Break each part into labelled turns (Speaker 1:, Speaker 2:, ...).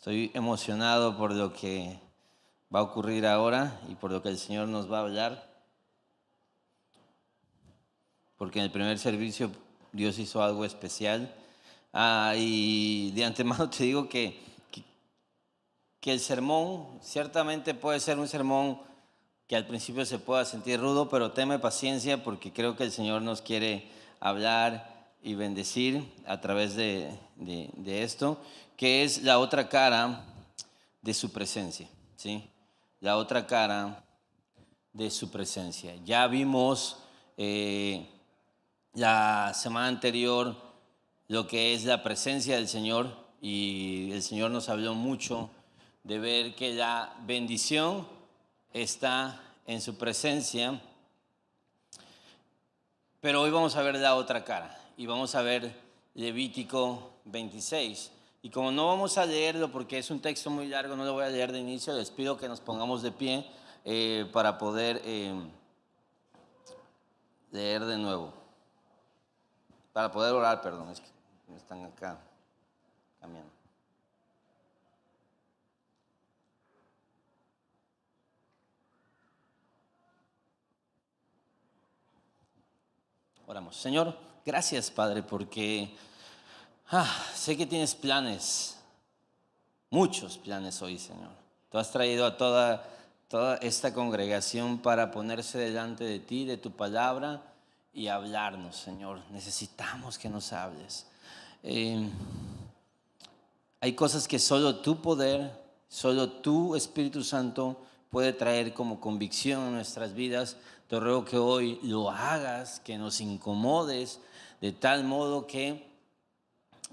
Speaker 1: Estoy emocionado por lo que va a ocurrir ahora y por lo que el Señor nos va a hablar. Porque en el primer servicio Dios hizo algo especial. Y de antemano te digo que el sermón ciertamente puede ser un sermón que al principio se pueda sentir rudo, pero teme paciencia porque creo que el Señor nos quiere hablar y bendecir a través de esto, que es la otra cara de su presencia, ¿sí? La otra cara de su presencia. Ya vimos la semana anterior lo que es la presencia del Señor y el Señor nos habló mucho de ver que la bendición está en su presencia, pero hoy vamos a ver la otra cara y vamos a ver Levítico 26. Y como no vamos a leerlo porque es un texto muy largo, no lo voy a leer de inicio, les pido que nos pongamos de pie para poder leer de nuevo. Para poder orar, perdón, es que están acá cambiando. Oramos. Señor, gracias, Padre, porque sé que tienes planes, muchos planes hoy, Señor. Tú has traído a toda esta congregación para ponerse delante de ti, de tu palabra y hablarnos, Señor. Necesitamos que nos hables. Hay cosas que solo tu poder, solo tu Espíritu Santo puede traer como convicción en nuestras vidas. Te ruego que hoy lo hagas, que nos incomodes, de tal modo que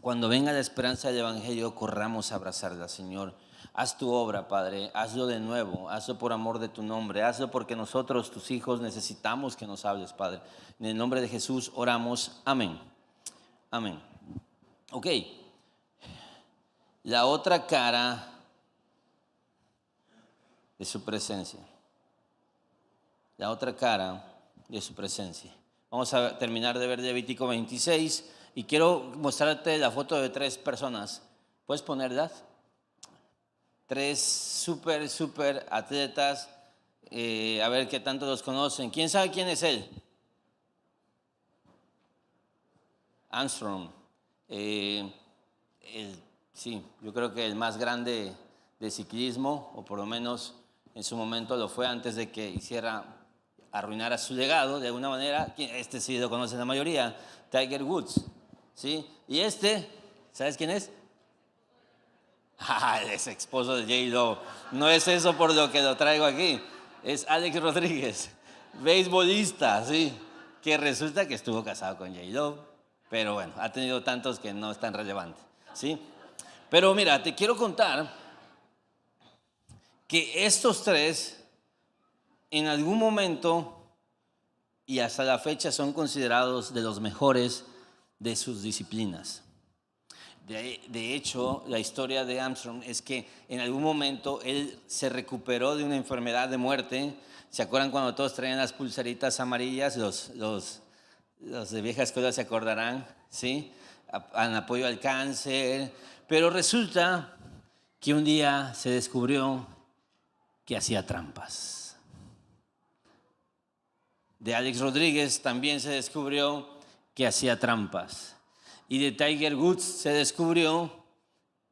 Speaker 1: cuando venga la esperanza del Evangelio corramos a abrazarla, Señor. Haz tu obra, Padre, hazlo de nuevo, hazlo por amor de tu nombre, hazlo porque nosotros, tus hijos, necesitamos que nos hables, Padre. En el nombre de Jesús oramos, amén. Amén. Ok. La otra cara de su presencia. La otra cara de su presencia. Vamos a terminar de ver Levítico 26 y quiero mostrarte la foto de 3 personas. ¿Puedes ponerlas? 3 súper atletas. A ver qué tanto los conocen. ¿Quién sabe quién es él? Armstrong. Sí, yo creo que el más grande de ciclismo, o por lo menos en su momento lo fue antes de que arruinara su legado de alguna manera. Este sí lo conocen la mayoría, Tiger Woods, ¿sí? Y ¿sabes quién es? El ex esposo de J-Lo. No es eso por lo que lo traigo aquí, es Alex Rodríguez, beisbolista, ¿sí? Que resulta que estuvo casado con J-Lo, pero bueno, ha tenido tantos que no es tan relevante, ¿sí? Pero mira, te quiero contar que estos 3 en algún momento y hasta la fecha son considerados de los mejores de sus disciplinas. De hecho, la historia de Armstrong es que en algún momento él se recuperó de una enfermedad de muerte. ¿Se acuerdan cuando todos traían las pulseritas amarillas? Los de vieja escuela se acordarán, ¿sí? En apoyo al cáncer. Pero resulta que un día se descubrió que hacía trampas. De Alex Rodríguez también se descubrió que hacía trampas. Y de Tiger Woods se descubrió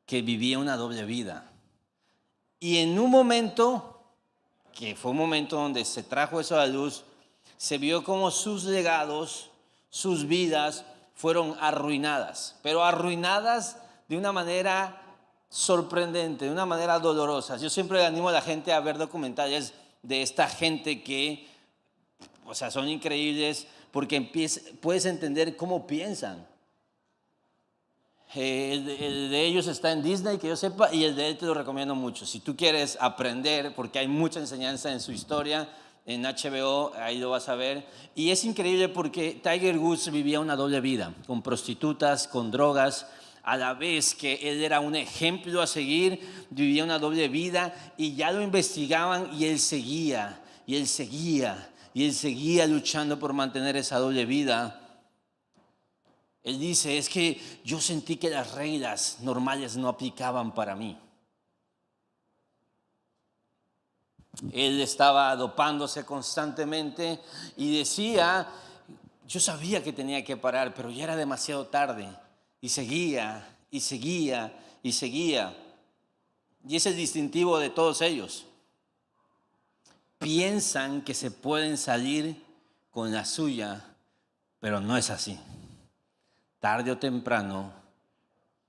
Speaker 1: que vivía una doble vida. Y en un momento, que fue un momento donde se trajo eso a la luz, se vio como sus legados, sus vidas fueron arruinadas, pero arruinadas de una manera sorprendente, de una manera dolorosa. Yo siempre animo a la gente a ver documentales de esta gente que, son increíbles porque puedes entender cómo piensan. El de ellos está en Disney, que yo sepa, y el de él te lo recomiendo mucho. Si tú quieres aprender, porque hay mucha enseñanza en su historia, en HBO, ahí lo vas a ver. Y es increíble porque Tiger Woods vivía una doble vida, con prostitutas, con drogas, a la vez que él era un ejemplo a seguir, vivía una doble vida y ya lo investigaban y él seguía, y él seguía, y él seguía luchando por mantener esa doble vida. Él dice, es que yo sentí que las reglas normales no aplicaban para mí. Él estaba dopándose constantemente y decía, yo sabía que tenía que parar, pero ya era demasiado tarde. Y seguía, y seguía, y seguía. Y es el distintivo de todos ellos. Piensan que se pueden salir con la suya, pero no es así. Tarde o temprano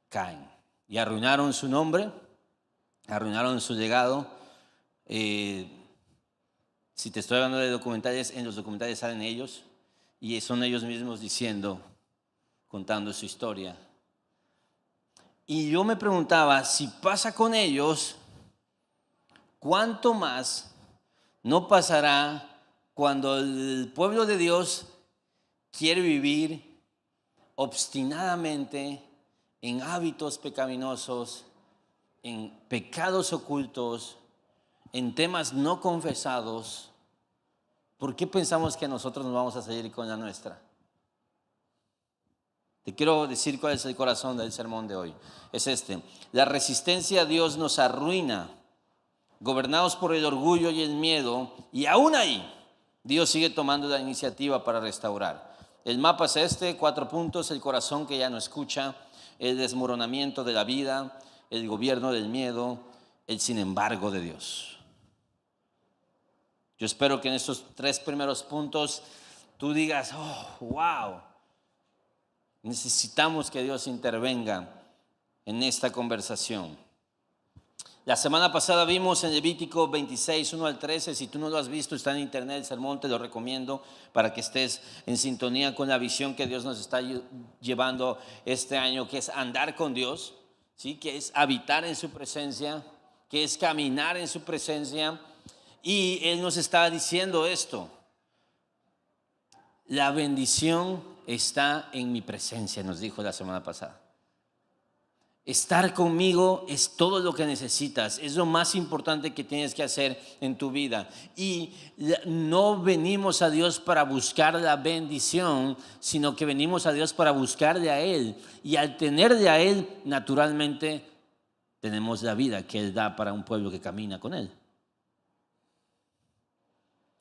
Speaker 1: caen. Y arruinaron su nombre, arruinaron su legado. Si te estoy hablando de documentales, en los documentales salen ellos y son ellos mismos diciendo, contando su historia. Y yo me preguntaba, si pasa con ellos, ¿cuánto más no pasará cuando el pueblo de Dios quiere vivir obstinadamente en hábitos pecaminosos, en pecados ocultos, en temas no confesados? ¿Por qué pensamos que nosotros nos vamos a seguir con la nuestra? Te quiero decir cuál es el corazón del sermón de hoy. Es este. La resistencia a Dios nos arruina, gobernados por el orgullo y el miedo, y aún ahí Dios sigue tomando la iniciativa para restaurar. El mapa es este, 4 puntos: el corazón que ya no escucha, el desmoronamiento de la vida, el gobierno del miedo, el sin embargo de Dios. Yo espero que en estos 3 primeros puntos tú digas, oh, wow, necesitamos que Dios intervenga en esta conversación. La semana pasada vimos en Levítico 26, 1 al 13. Si tú no lo has visto, está en internet el sermón, te lo recomiendo para que estés en sintonía con la visión que Dios nos está llevando este año, que es andar con Dios, ¿sí? Que es habitar en su presencia, que es caminar en su presencia. Y Él nos estaba diciendo esto: la bendición está en mi presencia, nos dijo la semana pasada. Estar conmigo es todo lo que necesitas, es lo más importante que tienes que hacer en tu vida. Y no venimos a Dios para buscar la bendición, sino que venimos a Dios para buscarle a Él. Y al tenerle a Él, naturalmente, tenemos la vida que Él da para un pueblo que camina con Él.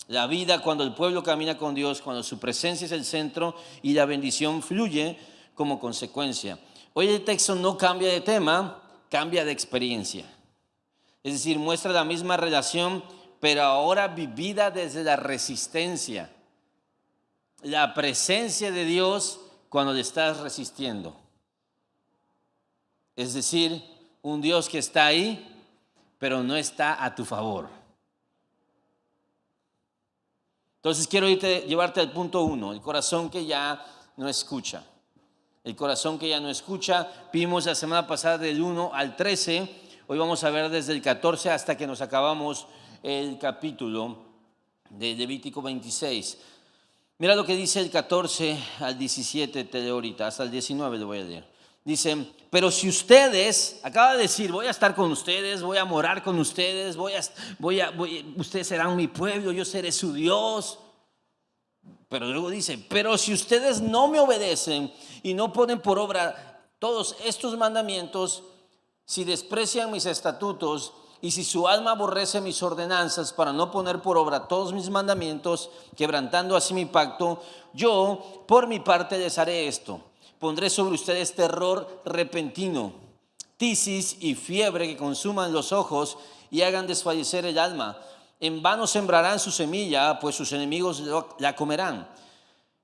Speaker 1: La vida, cuando el pueblo camina con Dios, cuando su presencia es el centro y la bendición fluye como consecuencia. Hoy el texto no cambia de tema, cambia de experiencia. Es decir, muestra la misma relación, pero ahora vivida desde la resistencia. La presencia de Dios cuando le estás resistiendo. Es decir, un Dios que está ahí, pero no está a tu favor. Entonces quiero llevarte al punto 1, el corazón que ya no escucha. El corazón que ya no escucha. Vimos la semana pasada del 1 al 13. Hoy vamos a ver desde el 14 hasta que nos acabamos el capítulo de Levítico 26. Mira lo que dice el 14 al 17, te leo ahorita, hasta el 19 lo voy a leer. Dice, pero si ustedes, acaba de decir, voy a estar con ustedes, voy a morar con ustedes, ustedes serán mi pueblo, yo seré su Dios. Pero luego dice, pero si ustedes no me obedecen y no ponen por obra todos estos mandamientos, si desprecian mis estatutos y si su alma aborrece mis ordenanzas para no poner por obra todos mis mandamientos, quebrantando así mi pacto, yo por mi parte les haré esto. Pondré sobre ustedes terror repentino, tisis y fiebre que consuman los ojos y hagan desfallecer el alma. En vano sembrarán su semilla, pues sus enemigos la comerán.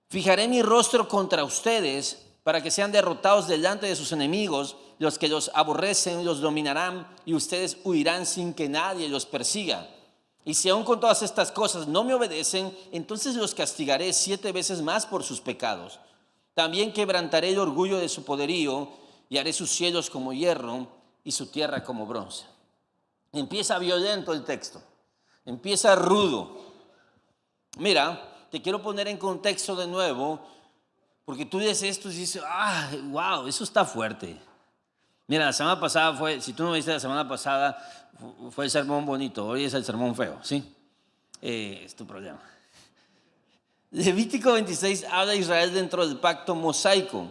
Speaker 1: Fijaré mi rostro contra ustedes para que sean derrotados delante de sus enemigos. Los que los aborrecen los dominarán y ustedes huirán sin que nadie los persiga. Y si aún con todas estas cosas no me obedecen, entonces los castigaré 7 veces más por sus pecados. También quebrantaré el orgullo de su poderío y haré sus cielos como hierro y su tierra como bronce. Empieza violento el texto. Empieza rudo. Mira, te quiero poner en contexto de nuevo, porque tú dices esto y dices, wow, eso está fuerte. Mira, la semana pasada si tú no viste la semana pasada, fue el sermón bonito, hoy es el sermón feo, ¿sí? Es tu problema. Levítico 26 habla de Israel dentro del pacto mosaico,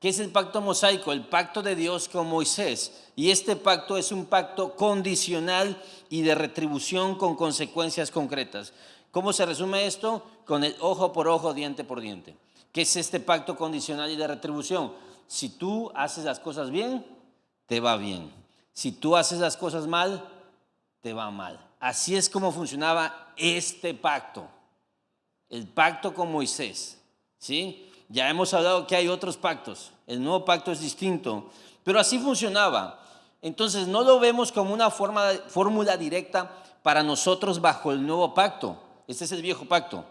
Speaker 1: ¿Qué es el pacto mosaico? El pacto de Dios con Moisés. Y este pacto es un pacto condicional y de retribución con consecuencias concretas. ¿Cómo se resume esto? Con el ojo por ojo, diente por diente. ¿Qué es este pacto condicional y de retribución? Si tú haces las cosas bien, te va bien. Si tú haces las cosas mal, te va mal. Así es como funcionaba este pacto. El pacto con Moisés, ¿sí? Ya hemos hablado que hay otros pactos. El nuevo pacto es distinto, pero así funcionaba. Entonces no lo vemos como una fórmula directa para nosotros bajo el nuevo pacto. Este es el viejo pacto.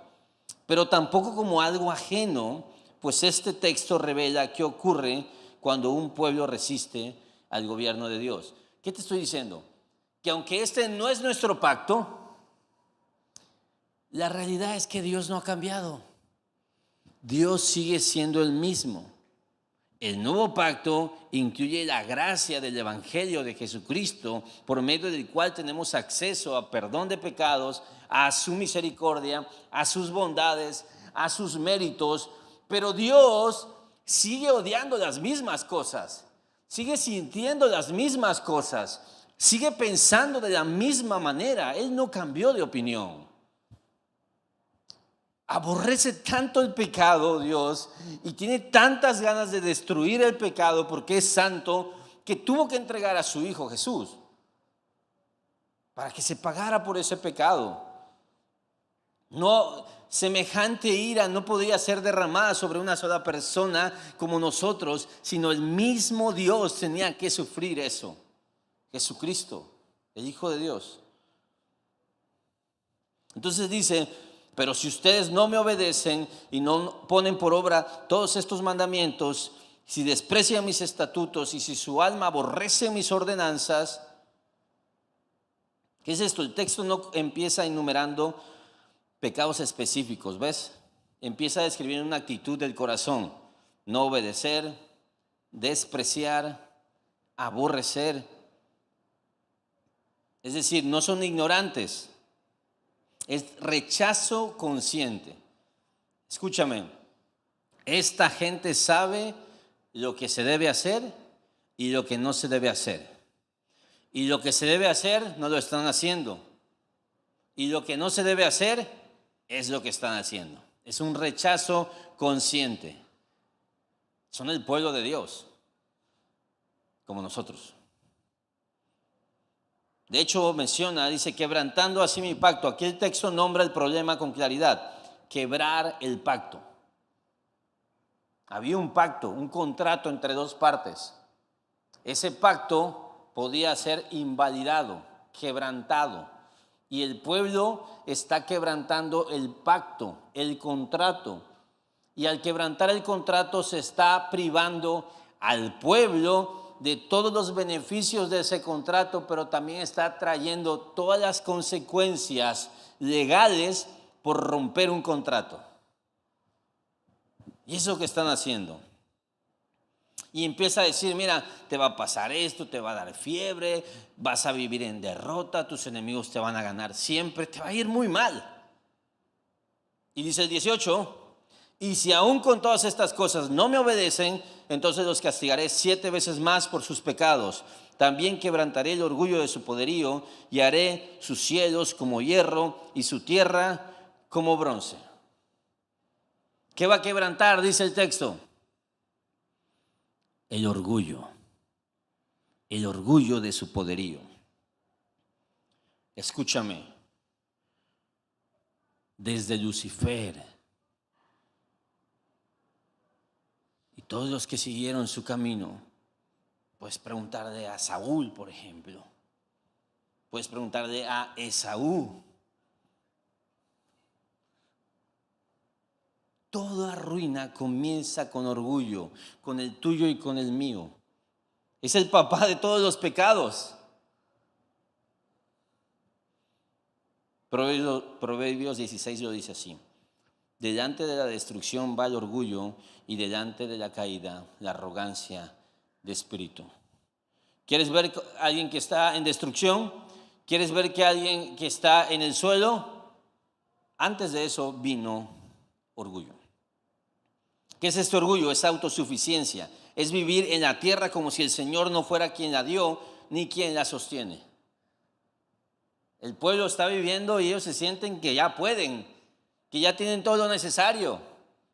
Speaker 1: Pero tampoco como algo ajeno, pues este texto revela qué ocurre cuando un pueblo resiste al gobierno de Dios. ¿Qué te estoy diciendo? Que aunque este no es nuestro pacto, la realidad es que Dios no ha cambiado. Dios sigue siendo el mismo. El nuevo pacto incluye la gracia del Evangelio de Jesucristo, por medio del cual tenemos acceso a perdón de pecados, a su misericordia, a sus bondades, a sus méritos. Pero Dios sigue odiando las mismas cosas, sigue sintiendo las mismas cosas, sigue pensando de la misma manera. Él no cambió de opinión. Aborrece tanto el pecado, Dios, y tiene tantas ganas de destruir el pecado porque es santo, que tuvo que entregar a su Hijo Jesús para que se pagara por ese pecado. No, semejante ira no podía ser derramada sobre una sola persona como nosotros, sino el mismo Dios tenía que sufrir eso. Jesucristo, el Hijo de Dios. Entonces dice: pero si ustedes no me obedecen y no ponen por obra todos estos mandamientos, si desprecian mis estatutos y si su alma aborrece mis ordenanzas. ¿Qué es esto? El texto no empieza enumerando pecados específicos, ¿ves? Empieza a describir una actitud del corazón: no obedecer, despreciar, aborrecer. Es decir, no son ignorantes. Es rechazo consciente. Escúchame, esta gente sabe lo que se debe hacer y lo que no se debe hacer. Y lo que se debe hacer no lo están haciendo. Y lo que no se debe hacer es lo que están haciendo. Es un rechazo consciente. Son el pueblo de Dios, como nosotros. De hecho, dice, quebrantando así mi pacto. Aquí el texto nombra el problema con claridad: quebrar el pacto. Había un pacto, un contrato entre dos partes. Ese pacto podía ser invalidado, quebrantado. Y el pueblo está quebrantando el pacto, el contrato. Y al quebrantar el contrato se está privando al pueblo de todos los beneficios de ese contrato, pero también está trayendo todas las consecuencias legales por romper un contrato. Y eso que están haciendo. Y empieza a decir: mira, te va a pasar esto, te va a dar fiebre, vas a vivir en derrota, tus enemigos te van a ganar siempre, te va a ir muy mal. Y dice el 18: y si aún con todas estas cosas no me obedecen, entonces los castigaré 7 veces más por sus pecados. También quebrantaré el orgullo de su poderío y haré sus cielos como hierro y su tierra como bronce. ¿Qué va a quebrantar? Dice el texto. El orgullo de su poderío. Escúchame, desde Lucifer y todos los que siguieron su camino, puedes preguntarle a Saúl, por ejemplo, puedes preguntarle a Esaú. Toda ruina comienza con orgullo, con el tuyo y con el mío. Es el papá de todos los pecados. Proverbios 16 lo dice así: delante de la destrucción va el orgullo y delante de la caída la arrogancia de espíritu. ¿Quieres ver a alguien que está en destrucción? ¿Quieres ver que alguien que está en el suelo? Antes de eso vino orgullo. ¿Qué es este orgullo? Es autosuficiencia. Es vivir en la tierra como si el Señor no fuera quien la dio ni quien la sostiene. El pueblo está viviendo y ellos se sienten que ya pueden, que ya tienen todo lo necesario,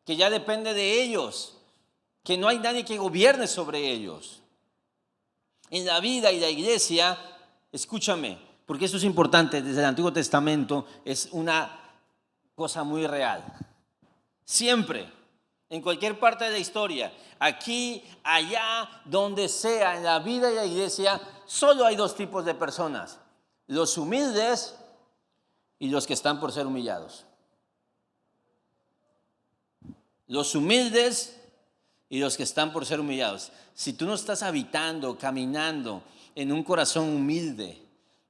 Speaker 1: que ya depende de ellos, que no hay nadie que gobierne sobre ellos. En la vida y la iglesia, escúchame, porque esto es importante, desde el Antiguo Testamento es una cosa muy real. Siempre, en cualquier parte de la historia, aquí, allá, donde sea, en la vida y la iglesia, solo hay dos tipos de personas: los humildes y los que están por ser humillados. Los humildes y los que están por ser humillados. Si tú no estás habitando, caminando en un corazón humilde,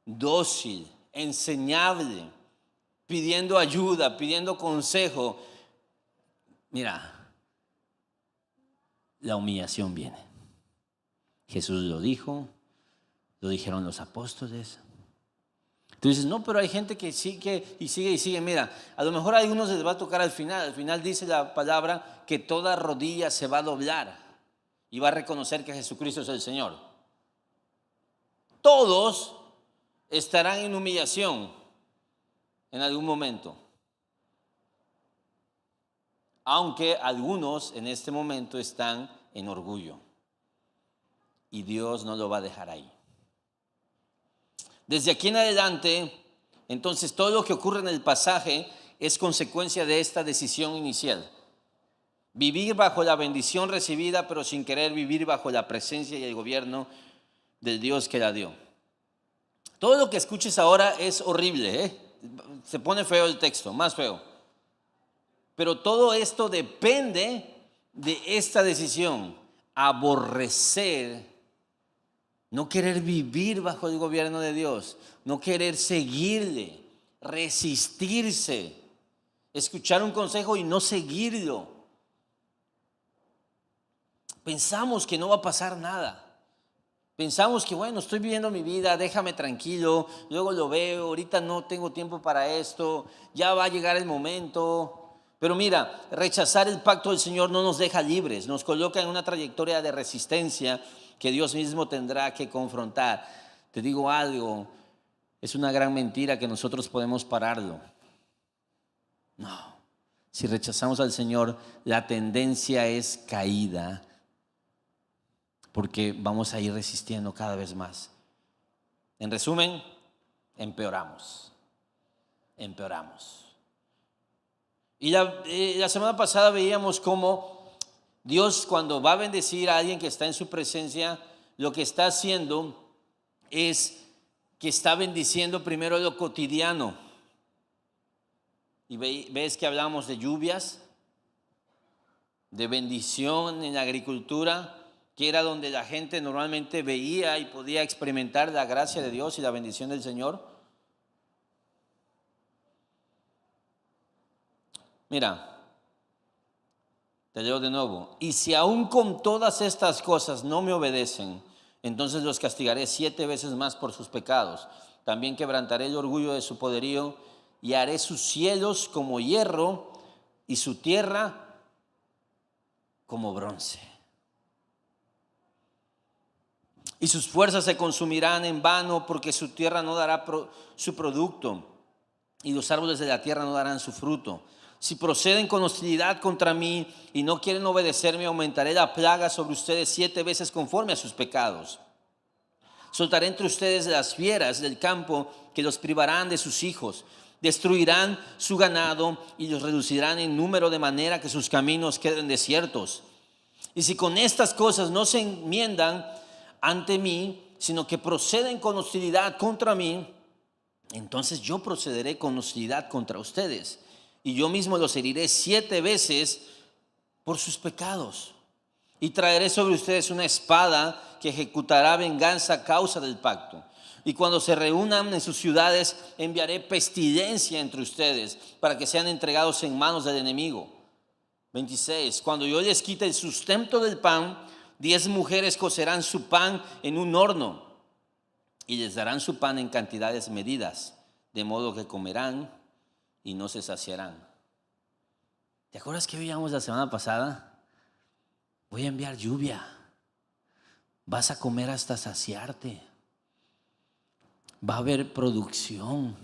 Speaker 1: dócil, enseñable, pidiendo ayuda, pidiendo consejo, mira, la humillación viene. Jesús lo dijo, lo dijeron los apóstoles. Tú dices, no, pero hay gente que sigue y sigue y sigue. Mira, a lo mejor a algunos les va a tocar al final. Al final dice la palabra que toda rodilla se va a doblar y va a reconocer que Jesucristo es el Señor. Todos estarán en humillación en algún momento. Aunque algunos en este momento están en orgullo. Y Dios no lo va a dejar ahí. Desde aquí en adelante, entonces todo lo que ocurre en el pasaje es consecuencia de esta decisión inicial. Vivir bajo la bendición recibida, pero sin querer vivir bajo la presencia y el gobierno del Dios que la dio. Todo lo que escuches ahora es horrible, ¿eh? Se pone feo el texto, más feo. Pero todo esto depende de esta decisión: aborrecer, no querer vivir bajo el gobierno de Dios, no querer seguirle, resistirse, escuchar un consejo y no seguirlo. Pensamos que no va a pasar nada. Pensamos que, bueno, estoy viviendo mi vida, déjame tranquilo, luego lo veo, ahorita no tengo tiempo para esto, ya va a llegar el momento. Pero mira, rechazar el pacto del Señor no nos deja libres, nos coloca en una trayectoria de resistencia que Dios mismo tendrá que confrontar. Te digo algo, es una gran mentira que nosotros podemos pararlo. No, si rechazamos al Señor, la tendencia es caída, porque vamos a ir resistiendo cada vez más. En resumen, empeoramos. Y la semana pasada veíamos cómo Dios, cuando va a bendecir a alguien que está en su presencia, lo que está haciendo es que está bendiciendo primero lo cotidiano. Y ves que hablamos de lluvias, de bendición en la agricultura, que era donde la gente normalmente veía y podía experimentar la gracia de Dios y la bendición del Señor. Mira, te leo de nuevo. Y si aún con todas estas cosas no me obedecen, entonces los castigaré 7 veces más por sus pecados. También quebrantaré el orgullo de su poderío y haré sus cielos como hierro y su tierra como bronce. Y sus fuerzas se consumirán en vano, porque su tierra no dará su producto y los árboles de la tierra no darán su fruto. Si proceden con hostilidad contra mí y no quieren obedecerme, aumentaré la plaga sobre ustedes 7 veces conforme a sus pecados. Soltaré entre ustedes las fieras del campo que los privarán de sus hijos. Destruirán su ganado y los reducirán en número de manera que sus caminos queden desiertos. Y si con estas cosas no se enmiendan ante mí, sino que proceden con hostilidad contra mí, entonces yo procederé con hostilidad contra ustedes, y yo mismo los heriré 7 veces por sus pecados. Y traeré sobre ustedes una espada que ejecutará venganza a causa del pacto. Y cuando se reúnan en sus ciudades, enviaré pestilencia entre ustedes, para que sean entregados en manos del enemigo. 26. Cuando yo les quite el sustento del pan, 10 mujeres cocerán su pan en un horno y les darán su pan en cantidades medidas, de modo que comerán y no se saciarán. ¿Te acuerdas que veíamos la semana pasada? Voy a enviar lluvia. Vas a comer hasta saciarte. Va a haber producción.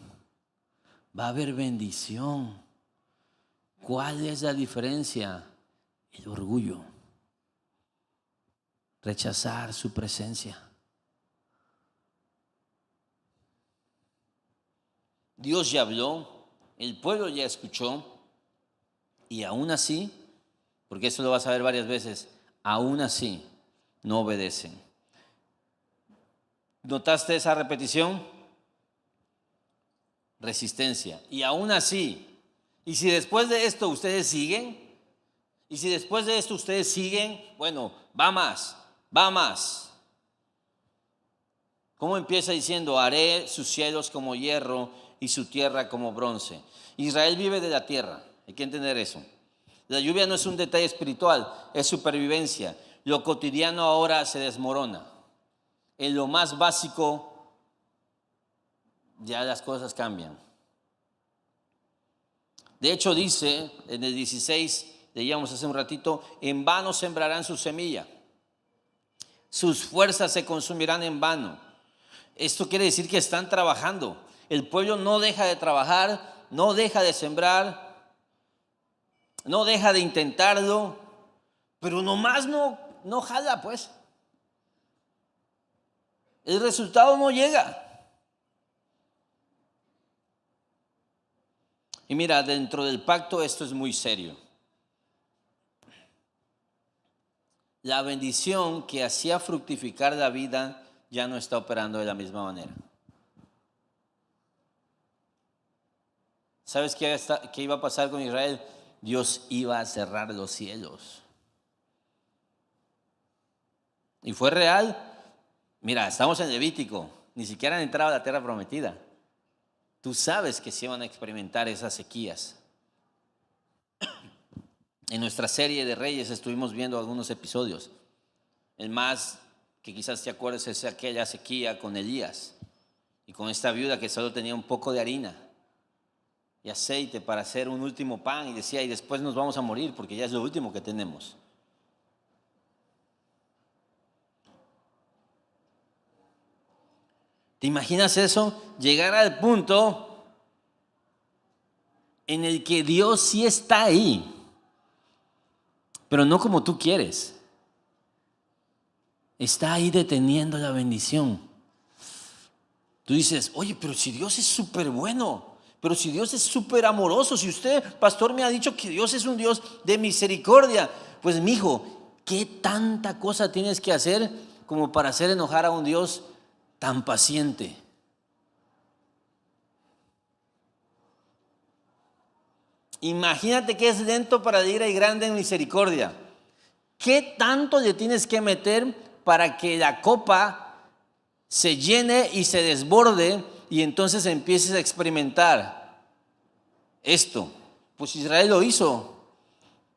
Speaker 1: Va a haber bendición. ¿Cuál es la diferencia? El orgullo. Rechazar su presencia. Dios ya habló, el pueblo ya escuchó, y aún así, porque eso lo vas a ver varias veces, aún así no obedecen. ¿Notaste esa repetición? Resistencia. Y aún así, y si después de esto ustedes siguen, bueno, va más, va más. ¿Cómo empieza diciendo? Haré sus cielos como hierro y su tierra como bronce. Israel vive de la tierra, hay que entender eso. La lluvia no es un detalle espiritual, es supervivencia. Lo cotidiano ahora se desmorona. En lo más básico ya las cosas cambian. De hecho dice en el 16, leíamos hace un ratito, en vano sembrarán su semilla. Sus fuerzas se consumirán en vano. Esto quiere decir que están trabajando. El pueblo no deja de trabajar, no deja de sembrar, no deja de intentarlo, pero nomás no jala, pues. El resultado no llega. Y mira, dentro del pacto esto es muy serio. La bendición que hacía fructificar la vida ya no está operando de la misma manera. ¿Sabes qué iba a pasar con Israel? Dios iba a cerrar los cielos. Y fue real. Mira, estamos en Levítico, ni siquiera han entrado a la tierra prometida. Tú sabes que se iban a experimentar esas sequías. En nuestra serie de Reyes estuvimos viendo algunos episodios. El más que quizás te acuerdes es aquella sequía con Elías y con esta viuda que solo tenía un poco de harina y aceite para hacer un último pan, y decía, y después nos vamos a morir porque ya es lo último que tenemos. ¿Te imaginas eso? Llegar al punto en el que Dios sí está ahí, pero no como tú quieres. Está ahí deteniendo la bendición. Tú dices, oye, pero si Dios es súper bueno, pero si Dios es súper amoroso, si usted, pastor, me ha dicho que Dios es un Dios de misericordia, pues mijo, ¿qué tanta cosa tienes que hacer como para hacer enojar a un Dios tan paciente? Imagínate que es lento para la ira y grande en misericordia. ¿Qué tanto le tienes que meter para que la copa se llene y se desborde y entonces empieces a experimentar esto? Pues Israel lo hizo.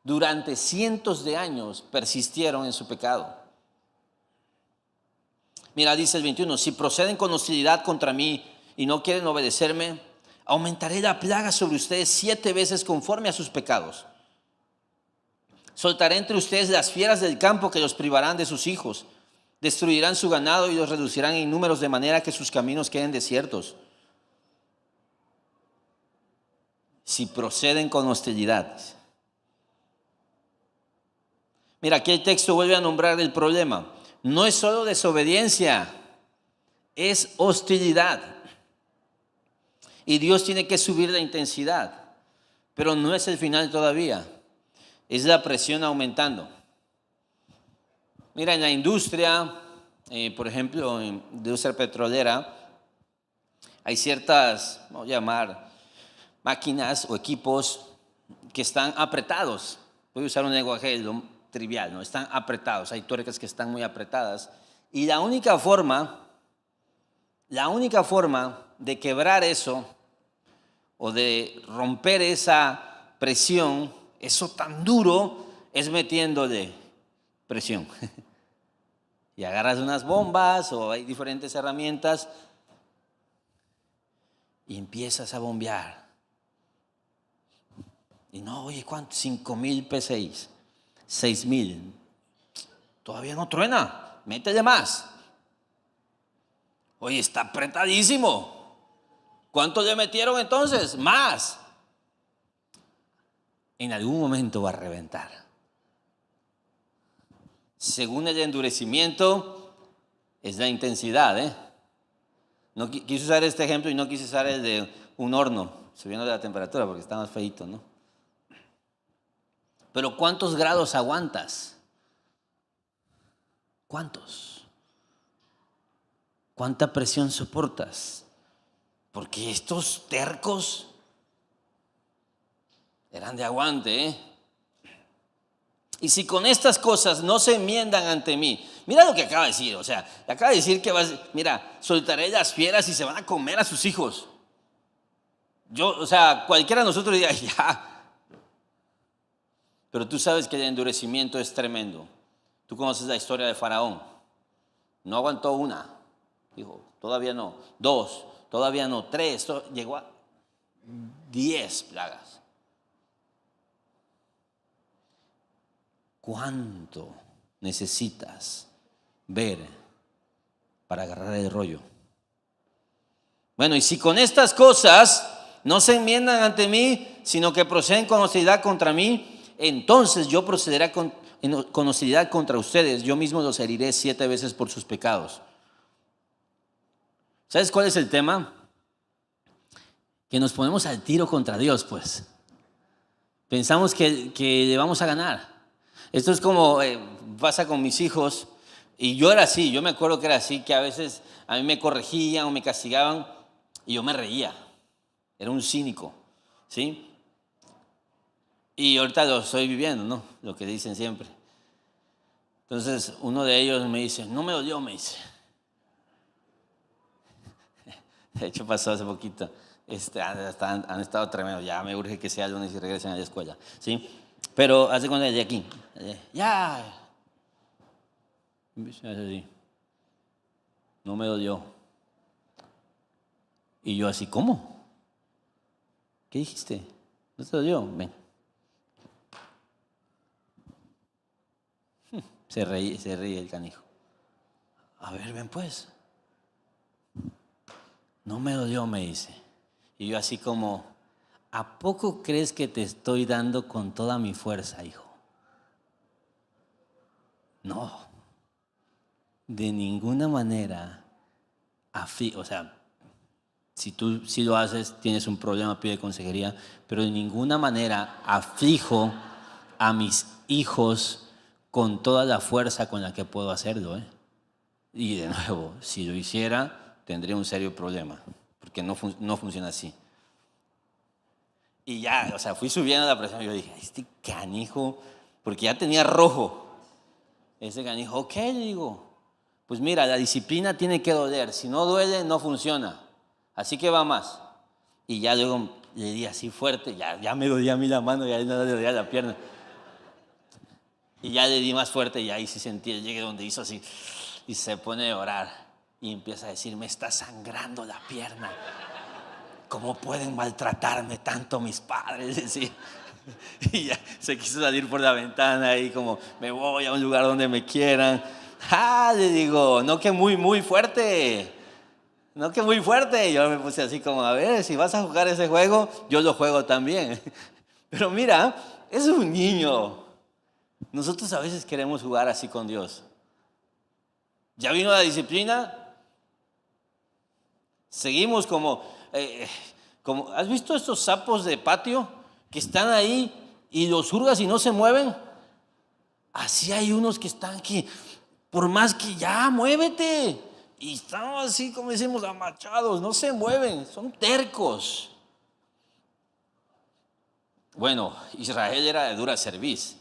Speaker 1: Durante cientos de años persistieron en su pecado. Mira, dice el 21, si proceden con hostilidad contra mí y no quieren obedecerme, aumentaré la plaga sobre ustedes 7 veces conforme a sus pecados. Soltaré entre ustedes las fieras del campo que los privarán de sus hijos. Destruirán su ganado y los reducirán en números de manera que sus caminos queden desiertos. Si proceden con hostilidad. Mira, aquí el texto vuelve a nombrar el problema. No es solo desobediencia, es hostilidad. Y Dios tiene que subir la intensidad, pero no es el final todavía. Es la presión aumentando. Mira, en la industria, por ejemplo, en la industria petrolera, hay ciertas, vamos a llamar, máquinas o equipos que están apretados. Voy a usar un lenguaje trivial, ¿no? Están apretados, hay tuercas que están muy apretadas. Y la única forma de quebrar eso o de romper esa presión, eso tan duro, es metiéndole presión. Y agarras unas bombas o hay diferentes herramientas y empiezas a bombear. Y no, oye, ¿cuánto? 5,000 PSI, 6,000. Todavía no truena. métele más. Oye, está apretadísimo. ¿Cuánto le metieron entonces? Más. En algún momento va a reventar. Según el endurecimiento, es la intensidad, No quise usar este ejemplo y no quise usar el de un horno, subiendo la temperatura porque está más feíto, ¿no? Pero ¿cuántos grados aguantas? ¿Cuántos? ¿Cuánta presión soportas? Porque estos tercos eran de aguante, Y si con estas cosas no se enmiendan ante mí, mira lo que acaba de decir, acaba de decir que soltaré las fieras y se van a comer a sus hijos. Cualquiera de nosotros diría, ya. Pero tú sabes que el endurecimiento es tremendo. Tú conoces la historia de Faraón. No aguantó una. Dijo, todavía no. 2, todavía no. 3, llegó a 10 plagas. ¿Cuánto necesitas ver para agarrar el rollo? Bueno, y si con estas cosas no se enmiendan ante mí, sino que proceden con hostilidad contra mí, entonces yo procederé con hostilidad contra ustedes. Yo mismo los heriré 7 veces por sus pecados. ¿Sabes cuál es el tema? Que nos ponemos al tiro contra Dios, pues. Pensamos que le vamos a ganar. Esto es como pasa con mis hijos, y yo era así, yo me acuerdo que era así, que a veces a mí me corregían o me castigaban y yo me reía, era un cínico, ¿sí? Y ahorita lo estoy viviendo, ¿no? Lo que dicen siempre. Entonces uno de ellos me dice, no me dolió, me dice. De hecho pasó hace poquito, han estado tremendos, ya me urge que sea lunes y regresen a la escuela, ¿sí? Pero hace cuando de aquí, ya. Así. No me dolió. Y yo así, ¿cómo? ¿Qué dijiste? ¿No te dolió? Ven. Se ríe el canijo. A ver, ven pues. No me dolió, me dice. Y yo así como, ¿a poco crees que te estoy dando con toda mi fuerza, hijo? No, de ninguna manera, si tú sí lo haces, tienes un problema, pide consejería, pero de ninguna manera aflijo a mis hijos con toda la fuerza con la que puedo hacerlo, Y de nuevo, si lo hiciera, tendría un serio problema, porque no funciona así. Y ya, fui subiendo la presión y yo dije, este canijo, porque ya tenía rojo. Ese canijo, ok, le digo, pues mira, la disciplina tiene que doler. Si no duele, no funciona. Así que va más. Y ya luego le di así fuerte, ya me dolía a mí la mano, ya no le dolía la pierna. Y ya le di más fuerte y ahí sí sentí, llegué donde hizo así. Y se pone a orar y empieza a decir, me está sangrando la pierna. ¿Cómo pueden maltratarme tanto mis padres? Sí. Y ya se quiso salir por la ventana y como, me voy a un lugar donde me quieran. Le digo, no que muy fuerte. No que muy fuerte. Yo me puse así como, a ver, si vas a jugar ese juego, yo lo juego también. Pero mira, es un niño. Nosotros a veces queremos jugar así con Dios. ¿Ya vino la disciplina? Seguimos como, ¿has visto estos sapos de patio que están ahí y los hurgas y no se mueven? Así hay unos que están aquí, por más que ya muévete, y están así como decimos amachados, no se mueven, son tercos. Bueno, Israel era de dura cerviz.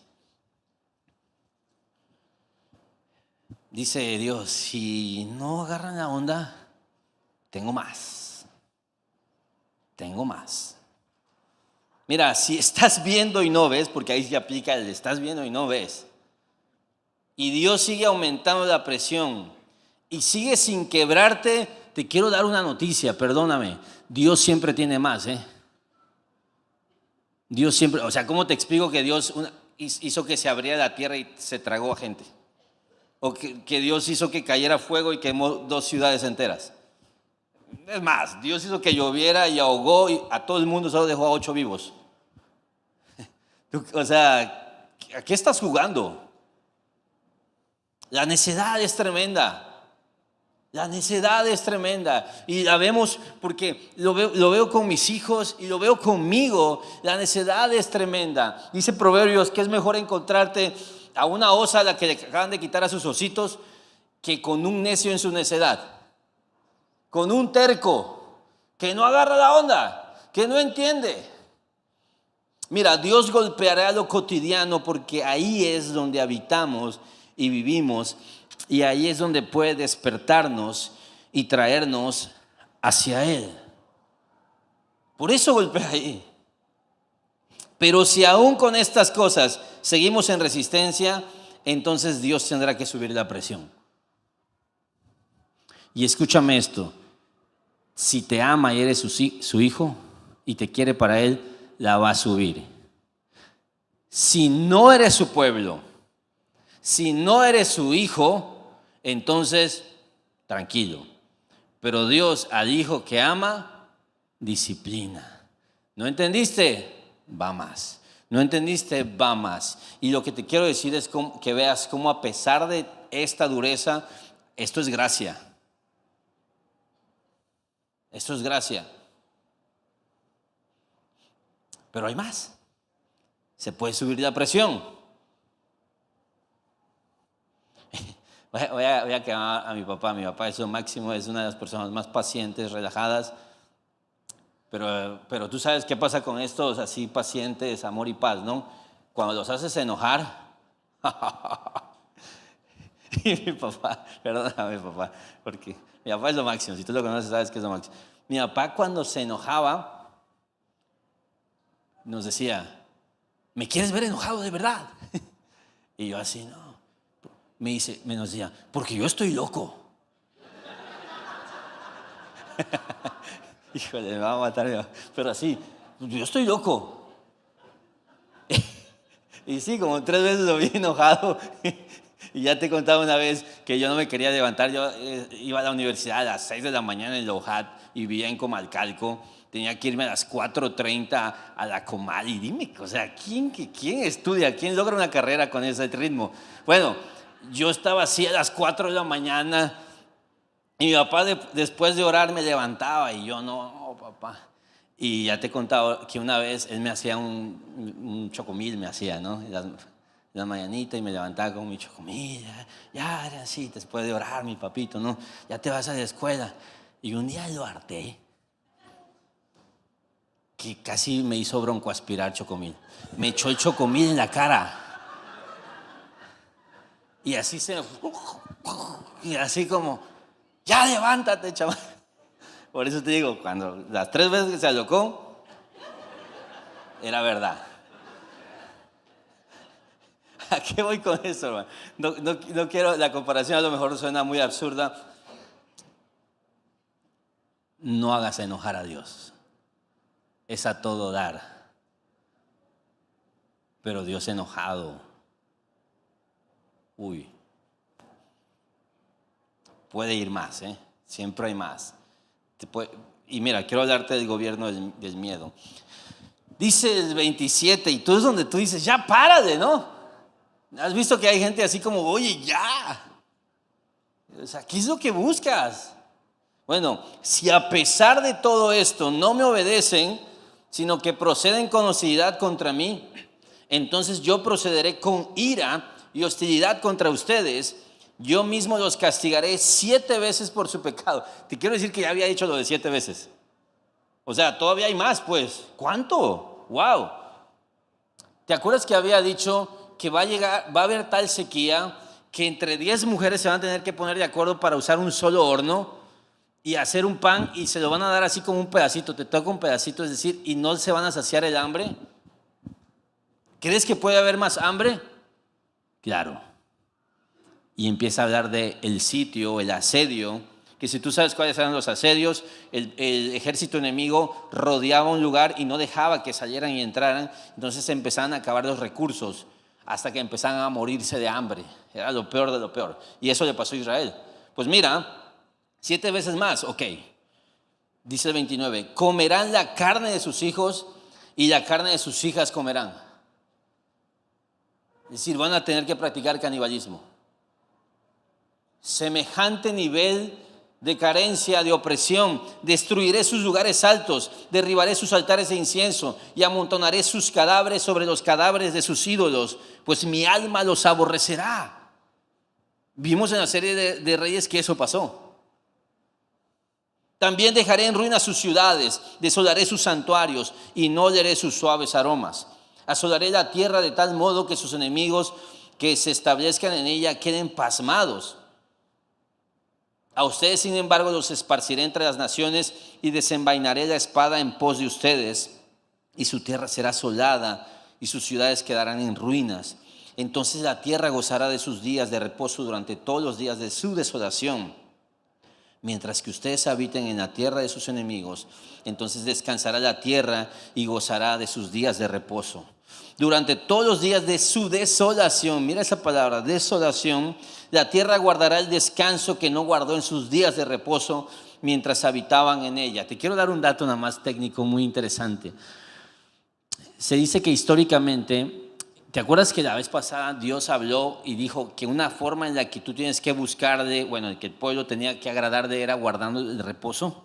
Speaker 1: Dice Dios, si no agarran la onda, tengo más. Mira, si estás viendo y no ves, porque ahí se aplica el estás viendo y no ves, y Dios sigue aumentando la presión y sigue sin quebrarte, te quiero dar una noticia, perdóname, Dios siempre tiene más, Dios siempre, ¿cómo te explico que Dios hizo que se abriera la tierra y se tragó a gente? o que Dios hizo que cayera fuego y quemó 2 ciudades enteras. Es más, Dios hizo que lloviera y ahogó a todo el mundo, solo dejó a 8 vivos. O sea, ¿a qué estás jugando? La necedad es tremenda. La necedad es tremenda. Y la vemos porque lo veo con mis hijos y lo veo conmigo. La necedad es tremenda. Dice Proverbios que es mejor encontrarte a una osa a la que le acaban de quitar a sus ositos que con un necio en su necedad. Con un terco que no agarra la onda, que no entiende. Mira, Dios golpeará lo cotidiano porque ahí es donde habitamos y vivimos, y ahí es donde puede despertarnos y traernos hacia Él. Por eso golpea ahí. Pero si aún con estas cosas seguimos en resistencia, entonces Dios tendrá que subir la presión. Y escúchame esto, si te ama y eres su hijo y te quiere para Él, la va a subir. Si no eres su pueblo, si no eres su hijo, entonces tranquilo. Pero Dios al hijo que ama, disciplina. ¿No entendiste? Va más. ¿No entendiste? Va más. Y lo que te quiero decir es que veas cómo a pesar de esta dureza, esto es gracia. Esto es gracia. Pero hay más. Se puede subir la presión. Voy a quemar a mi papá. Mi papá es lo máximo, es una de las personas más pacientes, relajadas. Pero tú sabes qué pasa con estos así pacientes, amor y paz, ¿no? Cuando los haces enojar. Y mi papá, perdóname papá, porque mi papá es lo máximo. Si tú lo conoces sabes que es lo máximo. Mi papá cuando se enojaba nos decía, ¿me quieres ver enojado de verdad? Y yo así, no. Nos decía, porque yo estoy loco. Híjole, me va a matar. Pero así, yo estoy loco. Y sí, como 3 veces lo vi enojado. Y ya te contaba una vez que yo no me quería levantar. Yo iba a la universidad a las 6 de la mañana en Lohat y vivía en Comalcalco. Tenía que irme a las 4:30 a la Comal. Y dime, o sea, ¿quién estudia? ¿Quién logra una carrera con ese ritmo? Bueno, yo estaba así a las 4 de la mañana y mi papá después de orar me levantaba y yo no, papá. Y ya te he contado que una vez él me hacía un chocomil, me hacía, ¿no? La mañanita y me levantaba con mi chocomil. Ya era así, después de orar, mi papito, ¿no? Ya te vas a la escuela. Y un día lo harté, que casi me hizo broncoaspirar chocomil. Me echó el chocomil en la cara. Y así y así como, ya levántate, chaval. Por eso te digo, cuando las 3 veces que se alocó, era verdad. ¿A qué voy con eso, hermano? No quiero, la comparación a lo mejor suena muy absurda. No hagas enojar a Dios. Es a todo dar. Pero Dios enojado, uy, puede ir más, ¿eh? Siempre hay más. Y mira, quiero hablarte del gobierno del miedo. Dice el 27, y tú es donde tú dices, ya párale, ¿no? ¿Has visto que hay gente así como, oye, ya? O sea, ¿qué es lo que buscas? Bueno, si a pesar de todo esto no me obedecen, sino que proceden con hostilidad contra mí, entonces yo procederé con ira y hostilidad contra ustedes. Yo mismo los castigaré 7 veces por su pecado. Te quiero decir que ya había dicho lo de 7 veces. O sea, todavía hay más, pues. ¿Cuánto? ¡Wow! ¿Te acuerdas que había dicho que va a haber tal sequía que entre 10 mujeres se van a tener que poner de acuerdo para usar un solo horno y hacer un pan y se lo van a dar así como un pedacito? Te toca un pedacito, es decir, y no se van a saciar el hambre. ¿Crees que puede haber más hambre? Claro. Y empieza a hablar del sitio, el asedio, que si tú sabes cuáles eran los asedios, el ejército enemigo rodeaba un lugar y no dejaba que salieran y entraran, entonces empezaban a acabar los recursos. hasta que empezaban a morirse de hambre. Era lo peor de lo peor. Y eso le pasó a Israel. Pues mira, 7 veces más, ok. Dice el 29, comerán la carne de sus hijos y la carne de sus hijas comerán. Es decir, van a tener que practicar canibalismo. Semejante nivel de carencia, de opresión. Destruiré sus lugares altos, derribaré sus altares de incienso y amontonaré sus cadáveres sobre los cadáveres de sus ídolos, pues mi alma los aborrecerá. Vimos en la serie de Reyes que eso pasó. También dejaré en ruinas sus ciudades, desolaré sus santuarios y no oleré sus suaves aromas. Asolaré la tierra de tal modo que sus enemigos que se establezcan en ella queden pasmados. A ustedes, sin embargo, los esparciré entre las naciones y desenvainaré la espada en pos de ustedes, y su tierra será asolada y sus ciudades quedarán en ruinas. Entonces la tierra gozará de sus días de reposo durante todos los días de su desolación. Mientras que ustedes habiten en la tierra de sus enemigos, entonces descansará la tierra y gozará de sus días de reposo. Durante todos los días de su desolación, mira esa palabra, desolación, la tierra guardará el descanso que no guardó en sus días de reposo mientras habitaban en ella. Te quiero dar un dato nada más técnico muy interesante. Se dice que históricamente, ¿te acuerdas que la vez pasada Dios habló y dijo que una forma en la que tú tienes que buscar que el pueblo tenía que agradar era guardando el reposo?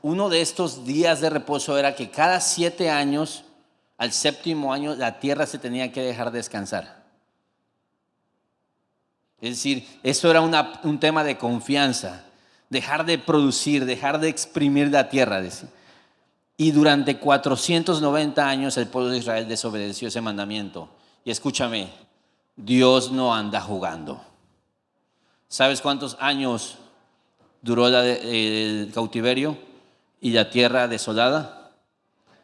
Speaker 1: Uno de estos días de reposo era que cada 7 años, al 7º año, la tierra se tenía que dejar descansar. Es decir, eso era un tema de confianza, dejar de producir, dejar de exprimir la tierra. Y durante 490 años el pueblo de Israel desobedeció ese mandamiento. Y escúchame, Dios no anda jugando. ¿Sabes cuántos años duró el cautiverio y la tierra desolada?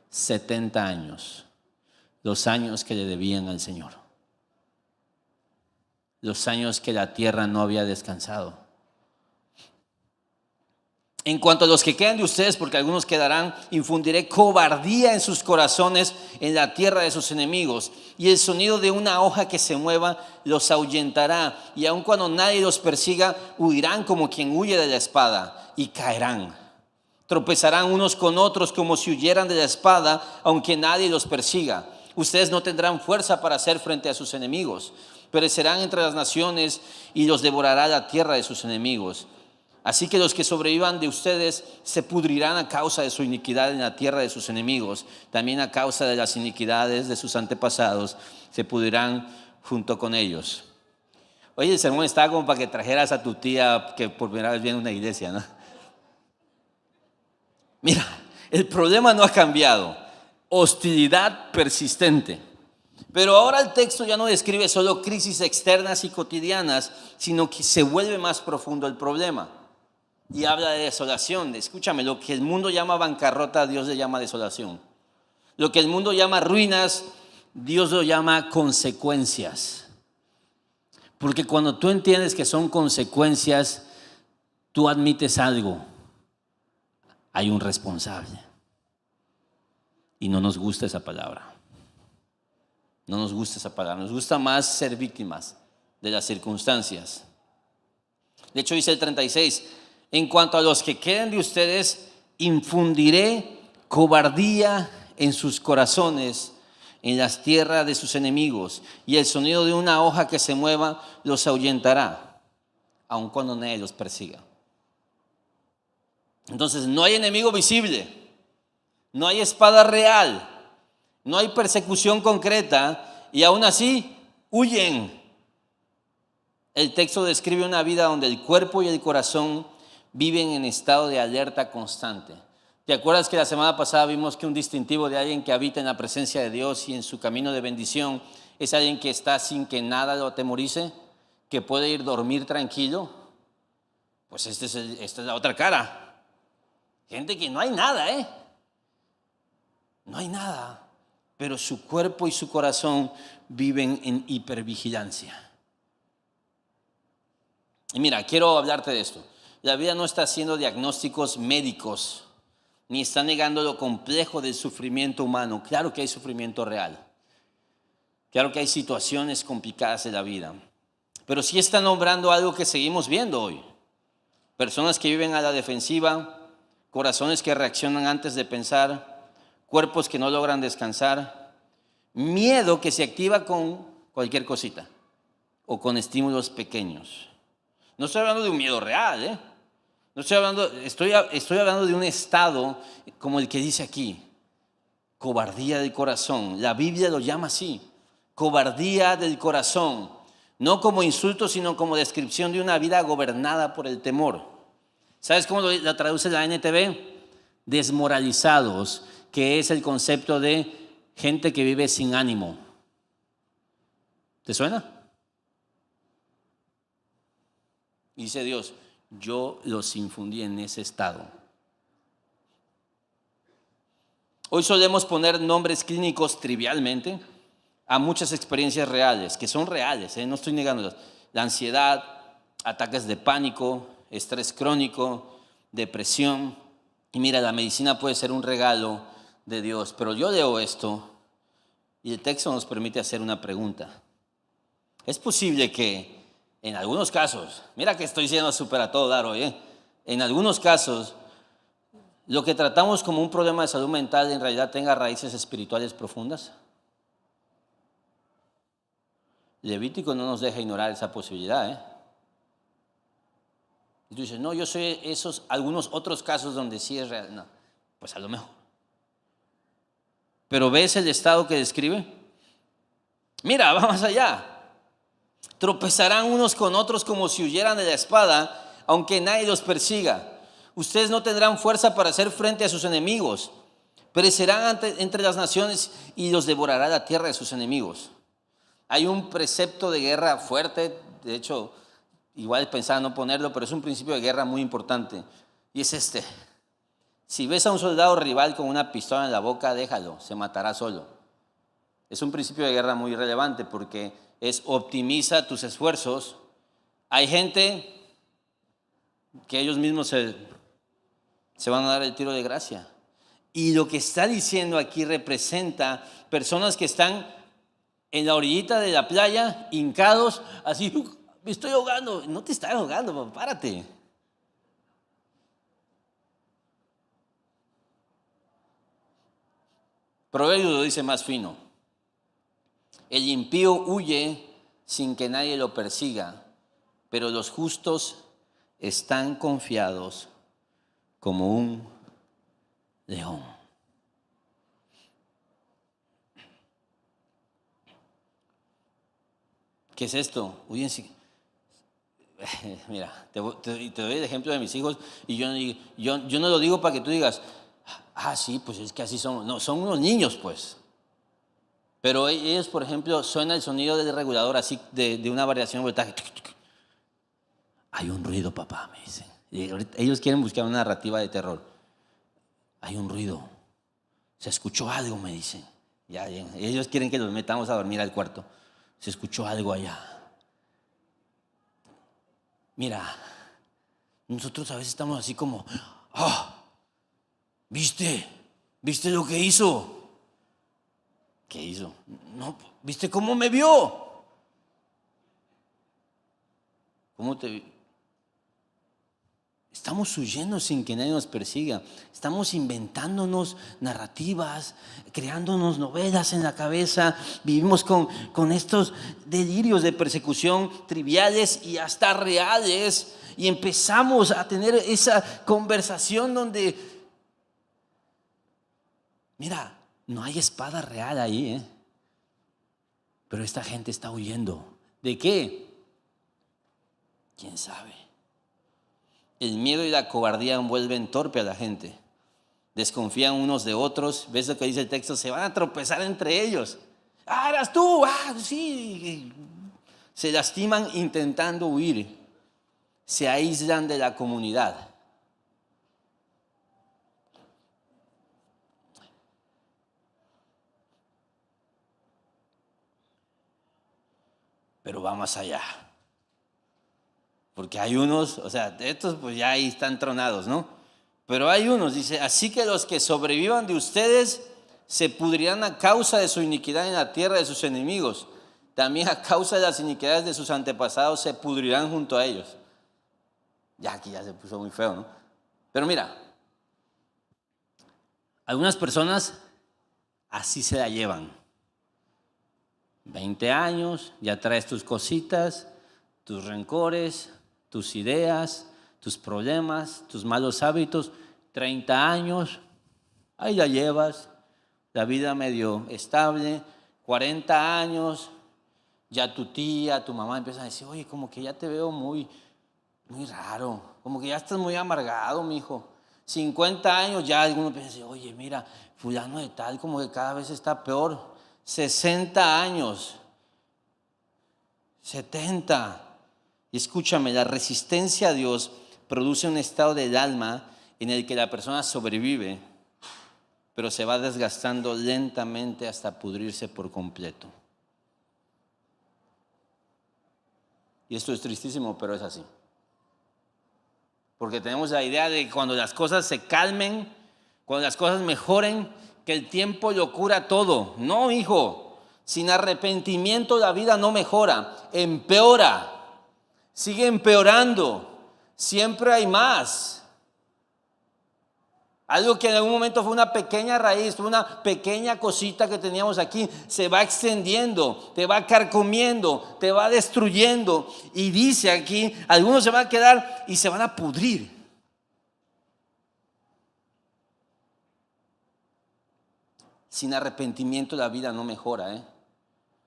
Speaker 1: 70 años. Los años que le debían al Señor. Los años que la tierra no había descansado. En cuanto a los que quedan de ustedes, porque algunos quedarán, infundiré cobardía en sus corazones en la tierra de sus enemigos, y el sonido de una hoja que se mueva los ahuyentará, y aun cuando nadie los persiga, huirán como quien huye de la espada, y caerán. Tropezarán unos con otros como si huyeran de la espada, aunque nadie los persiga. Ustedes no tendrán fuerza para hacer frente a sus enemigos. Perecerán entre las naciones y los devorará la tierra de sus enemigos. Así que los que sobrevivan de ustedes se pudrirán a causa de su iniquidad en la tierra de sus enemigos. También a causa de las iniquidades de sus antepasados se pudrirán junto con ellos. Oye, el sermón estaba como para que trajeras a tu tía que por primera vez viene a una iglesia, ¿no? Mira, el problema no ha cambiado. Hostilidad persistente. Pero ahora el texto ya no describe solo crisis externas y cotidianas, sino que se vuelve más profundo el problema. Y habla de desolación. Escúchame, lo que el mundo llama bancarrota, Dios le llama desolación. Lo que el mundo llama ruinas, Dios lo llama consecuencias. Porque cuando tú entiendes que son consecuencias, tú admites algo. Hay un responsable. Y no nos gusta esa palabra. No nos gusta esa palabra. Nos gusta más ser víctimas de las circunstancias. De hecho, dice el 36, en cuanto a los que queden de ustedes, infundiré cobardía en sus corazones, en las tierras de sus enemigos, y el sonido de una hoja que se mueva los ahuyentará, aun cuando nadie los persiga. Entonces, no hay enemigo visible, no hay espada real, no hay persecución concreta, y aún así huyen. El texto describe una vida donde el cuerpo y el corazón viven en estado de alerta constante. ¿Te acuerdas que la semana pasada vimos que un distintivo de alguien que habita en la presencia de Dios y en su camino de bendición es alguien que está sin que nada lo atemorice, que puede ir a dormir tranquilo? Pues esta es la otra cara. Gente que no hay nada, no hay nada, pero su cuerpo y su corazón viven en hipervigilancia. Y mira, quiero hablarte de esto. La Biblia no está haciendo diagnósticos médicos, ni está negando lo complejo del sufrimiento humano. Claro que hay sufrimiento real. Claro que hay situaciones complicadas en la vida, pero sí está nombrando algo que seguimos viendo hoy. Personas que viven a la defensiva, corazones que reaccionan antes de pensar, cuerpos que no logran descansar, miedo que se activa con cualquier cosita o con estímulos pequeños. No estoy hablando de un miedo real, ¿eh? No estoy hablando, estoy hablando de un estado como el que dice aquí, cobardía del corazón. La Biblia lo llama así, cobardía del corazón. No como insulto, sino como descripción de una vida gobernada por el temor. ¿Sabes cómo la traduce la NTV? Desmoralizados, que es el concepto de gente que vive sin ánimo. ¿Te suena? Dice Dios, yo los infundí en ese estado. Hoy solemos poner nombres clínicos trivialmente a muchas experiencias reales, que son reales, no estoy negándolas. La ansiedad, ataques de pánico, estrés crónico, depresión. Y mira, la medicina puede ser un regalo de Dios, pero yo leo esto y el texto nos permite hacer una pregunta. Es posible que en algunos casos, mira que estoy siendo súper a todo dar hoy, en algunos casos, lo que tratamos como un problema de salud mental en realidad tenga raíces espirituales profundas. Levítico no nos deja ignorar esa posibilidad, Y tú dices, no, yo sé esos, algunos otros casos donde sí es real. No, pues a lo mejor. Pero ¿ves el estado que describe? Mira, vamos allá. Tropezarán unos con otros como si huyeran de la espada, aunque nadie los persiga. Ustedes no tendrán fuerza para hacer frente a sus enemigos. Perecerán entre las naciones y los devorará la tierra de sus enemigos. Hay un precepto de guerra fuerte, de hecho, igual pensaba no ponerlo, pero es un principio de guerra muy importante. Y es este. Si ves a un soldado rival con una pistola en la boca, déjalo, se matará solo. Es un principio de guerra muy relevante porque optimiza tus esfuerzos. Hay gente que ellos mismos se van a dar el tiro de gracia. Y lo que está diciendo aquí representa personas que están en la orillita de la playa, hincados, así, me estoy ahogando. No te estás ahogando, papá, párate. Proverbios lo dice más fino. El impío huye sin que nadie lo persiga, pero los justos están confiados como un león. ¿Qué es esto? Huyen sin... Mira, te doy el ejemplo de mis hijos y yo no lo digo para que tú digas, sí, pues es que así son. No, son unos niños, pues. Pero ellos, por ejemplo, suena el sonido del regulador así de una variación de voltaje. Hay un ruido, papá, me dicen. Ellos quieren buscar una narrativa de terror. Hay un ruido. Se escuchó algo, me dicen. Ya, ellos quieren que los metamos a dormir al cuarto. Se escuchó algo allá. Mira, nosotros a veces estamos así como, ¿viste? ¿Viste lo que hizo? ¿Qué hizo? No, ¿viste cómo me vio? ¿Cómo te vi? Estamos huyendo sin que nadie nos persiga. Estamos inventándonos narrativas, creándonos novelas en la cabeza. Vivimos con estos delirios de persecución triviales y hasta reales. Y empezamos a tener esa conversación donde, mira, no hay espada real ahí, pero esta gente está huyendo. ¿De qué? ¿Quién sabe? El miedo y la cobardía envuelven torpe a la gente. Desconfían unos de otros. ¿Ves lo que dice el texto? Se van a tropezar entre ellos. Eras tú. Sí. Se lastiman intentando huir. Se aíslan de la comunidad. Pero va más allá. Porque hay unos, o sea, estos pues ya ahí están tronados, ¿no? Pero hay unos, dice, así que los que sobrevivan de ustedes se pudrirán a causa de su iniquidad en la tierra de sus enemigos. También a causa de las iniquidades de sus antepasados se pudrirán junto a ellos. Ya aquí ya se puso muy feo, ¿no? Pero mira, algunas personas así se la llevan. 20 años, ya traes tus cositas, tus rencores, tus ideas, tus problemas, tus malos hábitos. 30 años, ahí la llevas, la vida medio estable. 40 años, ya tu tía, tu mamá empiezan a decir, oye, como que ya te veo muy raro, como que ya estás muy amargado, mijo. 50 años, ya algunos empiezan a decir, oye, mira, fulano de tal, como que cada vez está peor. 60 años, 70. Y escúchame, la resistencia a Dios produce un estado del alma en el que la persona sobrevive, pero se va desgastando lentamente hasta pudrirse por completo. Y esto es tristísimo, pero es así. Porque tenemos la idea de que cuando las cosas se calmen, cuando las cosas mejoren, que el tiempo lo cura todo. No, hijo, sin arrepentimiento la vida no mejora, empeora, sigue empeorando, siempre hay más. Algo que en algún momento fue una pequeña raíz, fue una pequeña cosita que teníamos aquí, se va extendiendo, te va carcomiendo, te va destruyendo. Y dice aquí, algunos se van a quedar y se van a pudrir. Sin arrepentimiento la vida no mejora, ¿eh?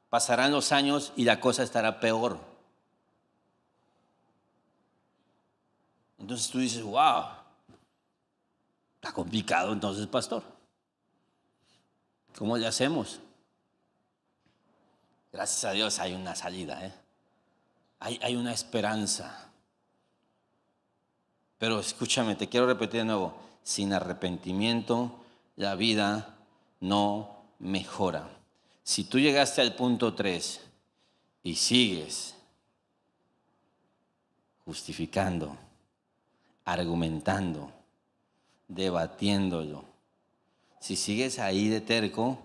Speaker 1: Pasarán los años y la cosa estará peor. Entonces tú dices, wow, está complicado entonces, pastor. ¿Cómo le hacemos? Gracias a Dios hay una salida, ¿eh? Hay una esperanza. Pero escúchame, te quiero repetir de nuevo. Sin arrepentimiento la vida no mejora. Si tú llegaste al punto 3 y sigues justificando, argumentando, debatiéndolo, si sigues ahí de terco,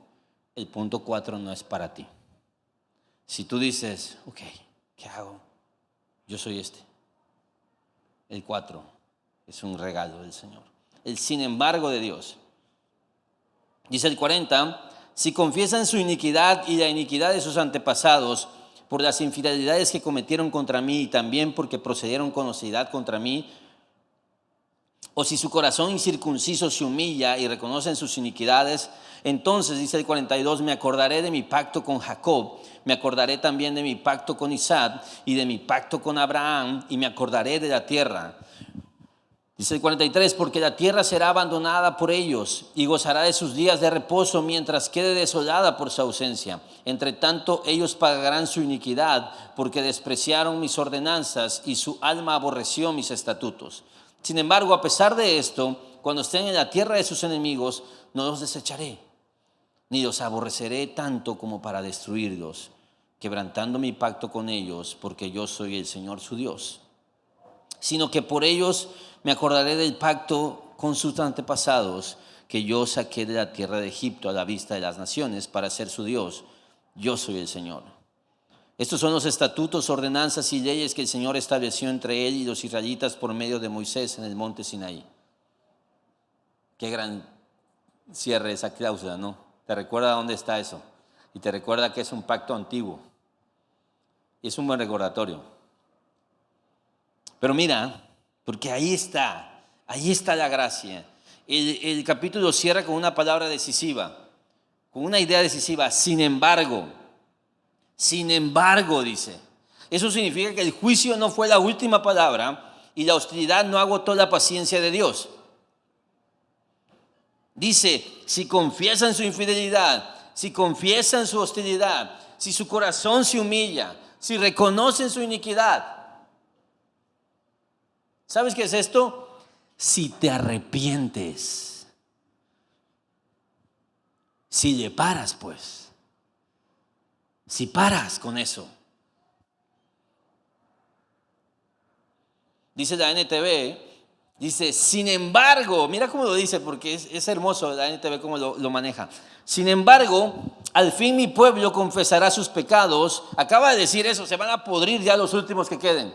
Speaker 1: el punto 4 no es para ti. Si tú dices, ok, ¿qué hago? Yo soy este. El 4 es un regalo del Señor. El sin embargo de Dios. Dice el 40, si confiesan su iniquidad y la iniquidad de sus antepasados por las infidelidades que cometieron contra mí y también porque procedieron con hostilidad contra mí, o si su corazón incircunciso se humilla y reconocen sus iniquidades, entonces, dice el 42, me acordaré de mi pacto con Jacob, me acordaré también de mi pacto con Isaac y de mi pacto con Abraham, y me acordaré de la tierra. Dice el 43, porque la tierra será abandonada por ellos y gozará de sus días de reposo mientras quede desolada por su ausencia. Entre tanto, ellos pagarán su iniquidad porque despreciaron mis ordenanzas y su alma aborreció mis estatutos. Sin embargo, a pesar de esto, cuando estén en la tierra de sus enemigos, no los desecharé, ni los aborreceré tanto como para destruirlos, quebrantando mi pacto con ellos, porque yo soy el Señor su Dios. Sino que por ellos me acordaré del pacto con sus antepasados, que yo saqué de la tierra de Egipto a la vista de las naciones para ser su Dios. Yo soy el Señor. Estos son los estatutos, ordenanzas y leyes que el Señor estableció entre él y los israelitas por medio de Moisés en el monte Sinaí. Qué gran cierre esa cláusula, ¿no? Te recuerda dónde está eso. Y te recuerda que es un pacto antiguo. Y es un buen recordatorio. Pero mira, porque ahí está la gracia. El capítulo cierra con una palabra decisiva, con una idea decisiva. Sin embargo, dice. Eso significa que el juicio no fue la última palabra y la hostilidad no agotó la paciencia de Dios. Dice, si confiesan su infidelidad, si confiesan su hostilidad, si su corazón se humilla, si reconocen su iniquidad. ¿Sabes qué es esto? Si te arrepientes, si le paras, pues, si paras con eso. Dice la NTV Dice, sin embargo, mira cómo lo dice, porque es hermoso, la NTV cómo lo maneja. Sin embargo, al fin mi pueblo confesará sus pecados. Acaba de decir eso, se van a podrir ya los últimos que queden.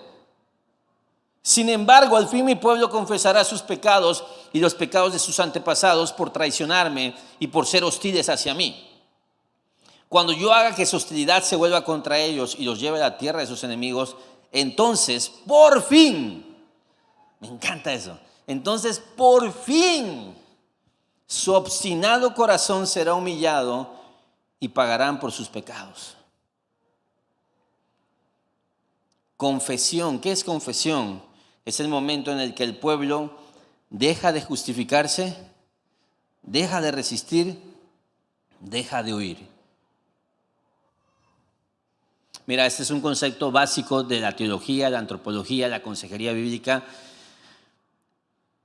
Speaker 1: Sin embargo, al fin mi pueblo confesará sus pecados y los pecados de sus antepasados por traicionarme y por ser hostiles hacia mí. Cuando yo haga que su hostilidad se vuelva contra ellos y los lleve a la tierra de sus enemigos, entonces, por fin, me encanta eso, entonces por fin su obstinado corazón será humillado y pagarán por sus pecados. Confesión, ¿qué es confesión? Es el momento en el que el pueblo deja de justificarse, deja de resistir, deja de huir. Mira, este es un concepto básico de la teología, la antropología, la consejería bíblica.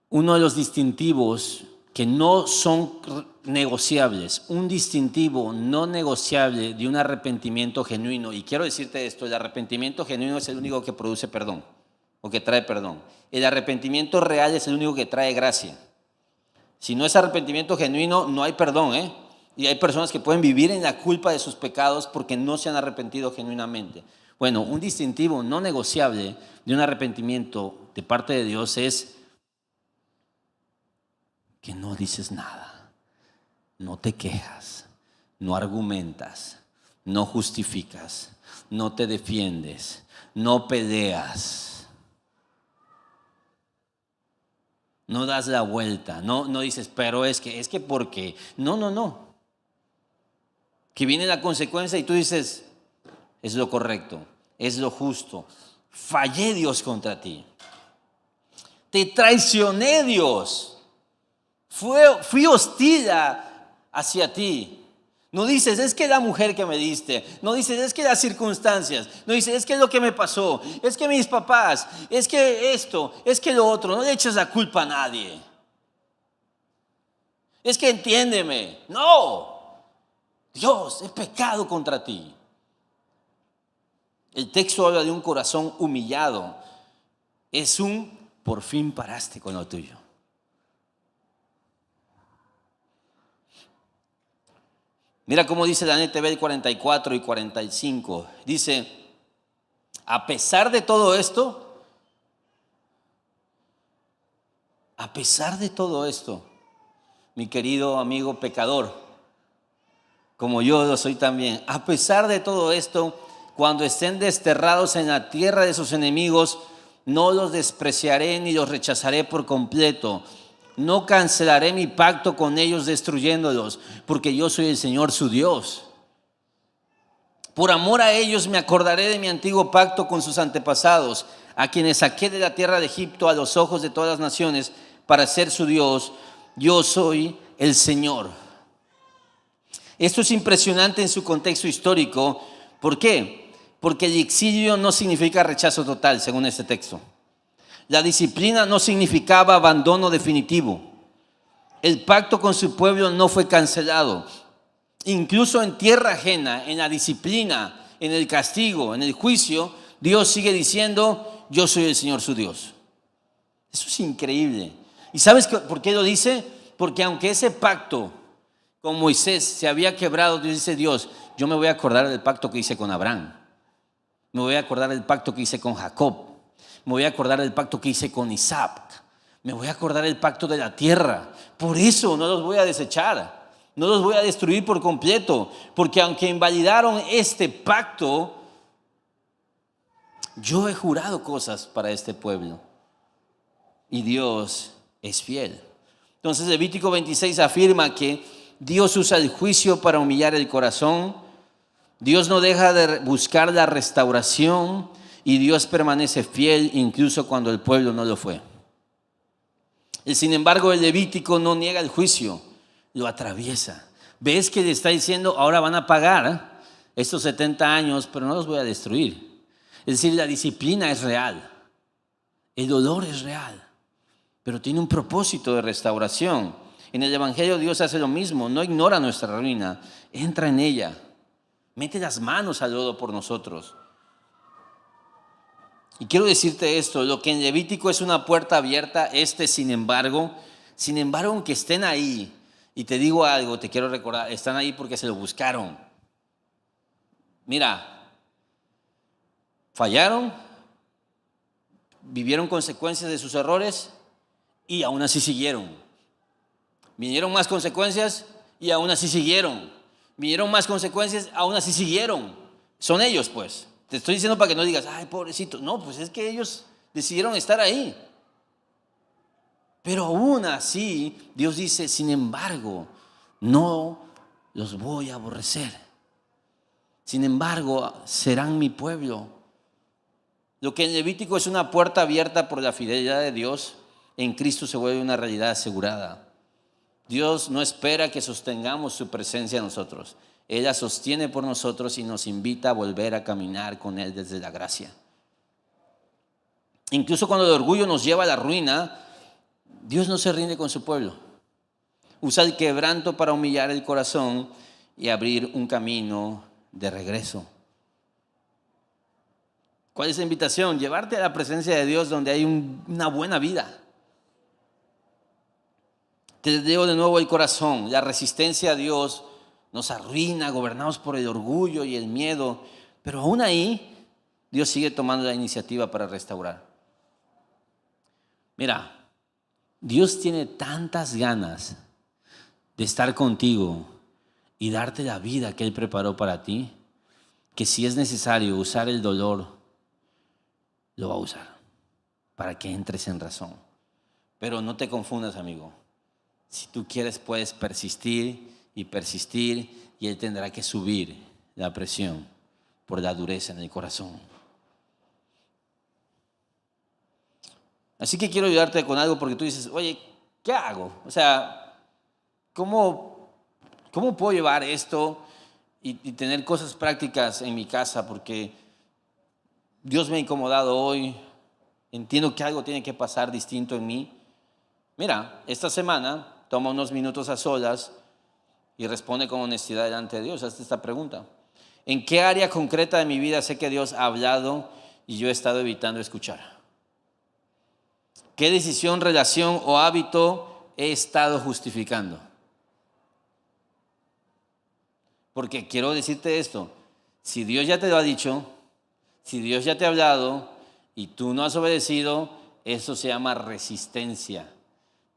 Speaker 1: Uno de los distintivos que no son negociables, un distintivo no negociable de un arrepentimiento genuino. Y quiero decirte esto, el arrepentimiento genuino es el único que produce perdón o que trae perdón. El arrepentimiento real es el único que trae gracia. Si no es arrepentimiento genuino, no hay perdón, Y hay personas que pueden vivir en la culpa de sus pecados porque no se han arrepentido genuinamente. Bueno, un distintivo no negociable de un arrepentimiento de parte de Dios es que no dices nada, no te quejas, no argumentas, no justificas, no te defiendes, no peleas, no das la vuelta, no dices, pero es que porque, no. Que viene la consecuencia y tú dices, es lo correcto, es lo justo, fallé Dios contra ti, te traicioné Dios. Fui hostil hacia ti. No dices, es que la mujer que me diste. No dices, es que las circunstancias. No dices, es que lo que me pasó. Es que mis papás. Es que esto. Es que lo otro. No le eches la culpa a nadie. Es que entiéndeme. No. Dios, he pecado contra ti. El texto habla de un corazón humillado. Es un, por fin paraste con lo tuyo. Mira cómo dice la NTV 44 y 45. Dice, a pesar de todo esto, mi querido amigo pecador, como yo lo soy también, a pesar de todo esto, cuando estén desterrados en la tierra de sus enemigos, no los despreciaré ni los rechazaré por completo. No cancelaré mi pacto con ellos destruyéndolos, porque yo soy el Señor su Dios. Por amor a ellos me acordaré de mi antiguo pacto con sus antepasados, a quienes saqué de la tierra de Egipto a los ojos de todas las naciones para ser su Dios. Yo soy el Señor. Esto es impresionante en su contexto histórico. ¿Por qué? Porque el exilio no significa rechazo total, según este texto. La disciplina no significaba abandono definitivo. El pacto con su pueblo no fue cancelado. Incluso en tierra ajena, en la disciplina, en el castigo, en el juicio, Dios sigue diciendo, yo soy el Señor su Dios. Eso es increíble. ¿Y sabes por qué lo dice? Porque aunque ese pacto con Moisés se había quebrado, dice Dios, yo me voy a acordar del pacto que hice con Abraham. Me voy a acordar del pacto que hice con Jacob. Me voy a acordar del pacto que hice con Isaac. Me voy a acordar del pacto de la tierra. Por eso no los voy a desechar. No los voy a destruir por completo. Porque aunque invalidaron este pacto, yo he jurado cosas para este pueblo. Y Dios es fiel. Entonces Levítico 26 afirma que Dios usa el juicio para humillar el corazón. Dios no deja de buscar la restauración. Y Dios permanece fiel incluso cuando el pueblo no lo fue. Sin embargo, el Levítico no niega el juicio, lo atraviesa. ¿Ves que le está diciendo, ahora van a pagar estos 70 años, pero no los voy a destruir? Es decir, la disciplina es real, el dolor es real, pero tiene un propósito de restauración. En el Evangelio Dios hace lo mismo, no ignora nuestra ruina, entra en ella, mete las manos al lodo por nosotros. Y quiero decirte esto, lo que en Levítico es una puerta abierta, sin embargo, aunque estén ahí, y te digo algo, te quiero recordar, están ahí porque se lo buscaron. Mira, fallaron, vivieron consecuencias de sus errores y aún así siguieron. Vinieron más consecuencias y aún así siguieron. Vinieron más consecuencias, aún así siguieron. Son ellos, pues. Te estoy diciendo para que no digas, ay, pobrecito. No, pues es que ellos decidieron estar ahí. Pero aún así, Dios dice, sin embargo, no los voy a aborrecer. Sin embargo, serán mi pueblo. Lo que en Levítico es una puerta abierta por la fidelidad de Dios, en Cristo se vuelve una realidad asegurada. Dios no espera que sostengamos su presencia en nosotros. Ella sostiene por nosotros y nos invita a volver a caminar con Él desde la gracia. Incluso cuando el orgullo nos lleva a la ruina, Dios no se rinde con su pueblo. Usa el quebranto para humillar el corazón y abrir un camino de regreso. ¿Cuál es la invitación? Llevarte a la presencia de Dios donde hay una buena vida. Te digo de nuevo el corazón. La resistencia a Dios nos arruina, gobernados por el orgullo y el miedo. Pero aún ahí, Dios sigue tomando la iniciativa para restaurar. Mira, Dios tiene tantas ganas de estar contigo y darte la vida que Él preparó para ti, que si es necesario usar el dolor, lo va a usar para que entres en razón. Pero no te confundas, amigo. Si tú quieres, puedes persistir y persistir y Él tendrá que subir la presión por la dureza en el corazón. Así que quiero ayudarte con algo porque tú dices, oye, ¿qué hago? O sea, ¿cómo puedo llevar esto y tener cosas prácticas en mi casa? Porque Dios me ha incomodado hoy, entiendo que algo tiene que pasar distinto en mí. Mira, esta semana toma unos minutos a solas y responde con honestidad delante de Dios. Hazte esta pregunta. ¿En qué área concreta de mi vida sé que Dios ha hablado y yo he estado evitando escuchar? ¿Qué decisión, relación o hábito he estado justificando? Porque quiero decirte esto, si Dios ya te lo ha dicho, si Dios ya te ha hablado y tú no has obedecido, eso se llama resistencia.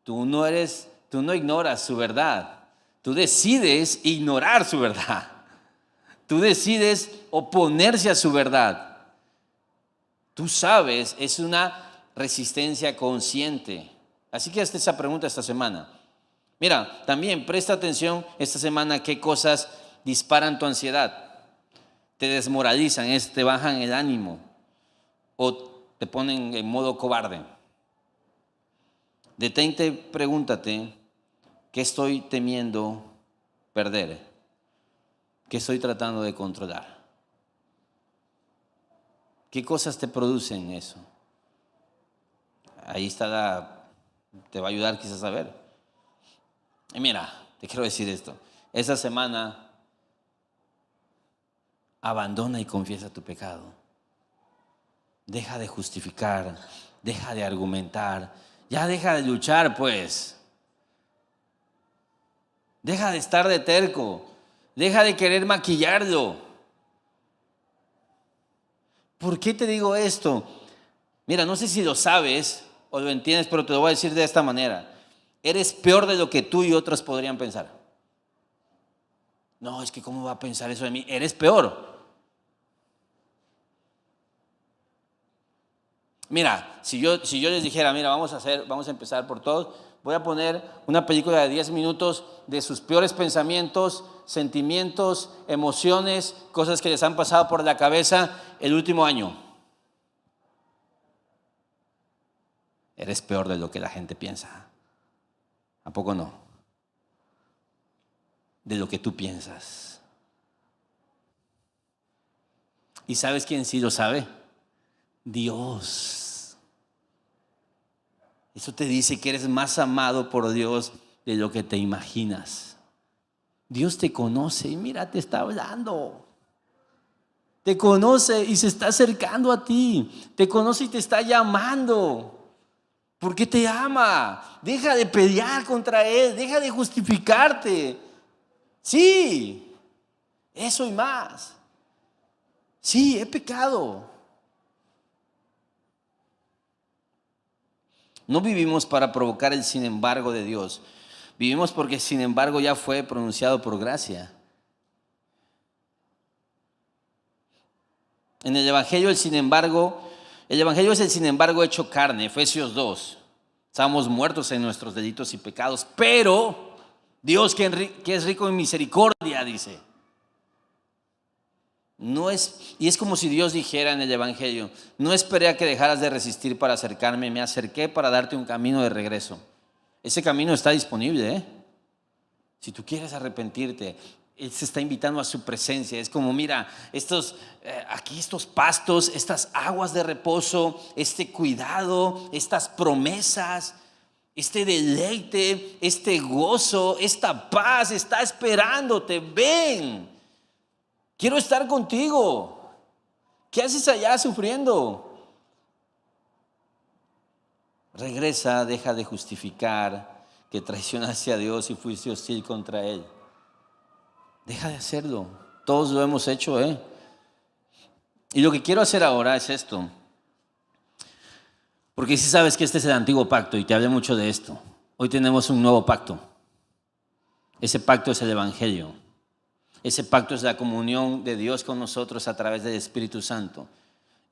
Speaker 1: Tú no ignoras su verdad, tú decides ignorar su verdad. Tú decides oponerse a su verdad. Tú sabes, es una resistencia consciente. Así que hazte esa pregunta esta semana. Mira, también presta atención esta semana qué cosas disparan tu ansiedad, te desmoralizan, te bajan el ánimo o te ponen en modo cobarde. Detente, pregúntate, ¿qué estoy temiendo perder? ¿Qué estoy tratando de controlar? ¿Qué cosas te producen eso? Ahí está te va a ayudar quizás a ver. Y mira, te quiero decir esto. Esa semana abandona y confiesa tu pecado. Deja de justificar, deja de argumentar, ya deja de luchar, pues. Deja de estar de terco, deja de querer maquillarlo. ¿Por qué te digo esto? Mira, no sé si lo sabes o lo entiendes, pero te lo voy a decir de esta manera. Eres peor de lo que tú y otros podrían pensar. No, es que ¿cómo va a pensar eso de mí? Eres peor. Mira, si yo les dijera, mira, vamos a empezar por todos, voy a poner una película de 10 minutos de sus peores pensamientos, sentimientos, emociones, cosas que les han pasado por la cabeza el último año. Eres peor de lo que la gente piensa. ¿A poco no? De lo que tú piensas. ¿Y sabes quién sí lo sabe? Dios. Eso te dice que eres más amado por Dios de lo que te imaginas. Dios te conoce y mira, te está hablando. Te conoce y se está acercando a ti. Te conoce y te está llamando. Porque te ama. Deja de pelear contra Él. Deja de justificarte. Sí, eso y más. Sí, he pecado. No vivimos para provocar el sin embargo de Dios. Vivimos porque sin embargo ya fue pronunciado por gracia. En el Evangelio, el Evangelio es el sin embargo hecho carne, Efesios 2. Estábamos muertos en nuestros delitos y pecados, pero Dios que es rico en misericordia, dice. Y es como si Dios dijera en el Evangelio: no esperé a que dejaras de resistir para acercarme, me acerqué para darte un camino de regreso. Ese camino está disponible, ¿eh? Si tú quieres arrepentirte, Él se está invitando a su presencia. Es como, mira, aquí estos pastos, estas aguas de reposo, este cuidado, estas promesas, este deleite, este gozo, esta paz está esperándote. Ven, quiero estar contigo. ¿Qué haces allá sufriendo? Regresa, deja de justificar que traicionaste a Dios y fuiste hostil contra Él. Deja de hacerlo. Todos lo hemos hecho, ¿eh? Y lo que quiero hacer ahora es esto. Porque si sabes que este es el antiguo pacto y te hablé mucho de esto. Hoy tenemos un nuevo pacto. Ese pacto es el Evangelio. Ese pacto es la comunión de Dios con nosotros a través del Espíritu Santo.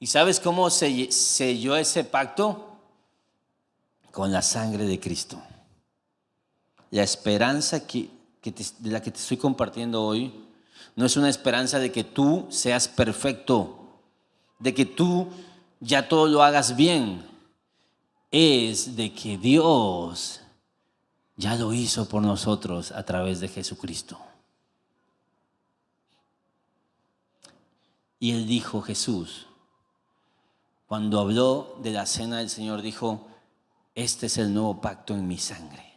Speaker 1: ¿Y sabes cómo selló ese pacto? Con la sangre de Cristo. La esperanza de la que te estoy compartiendo hoy no es una esperanza de que tú seas perfecto, de que tú ya todo lo hagas bien. Es de que Dios ya lo hizo por nosotros a través de Jesucristo. Y Él dijo, Jesús, cuando habló de la cena del Señor, dijo: este es el nuevo pacto en mi sangre.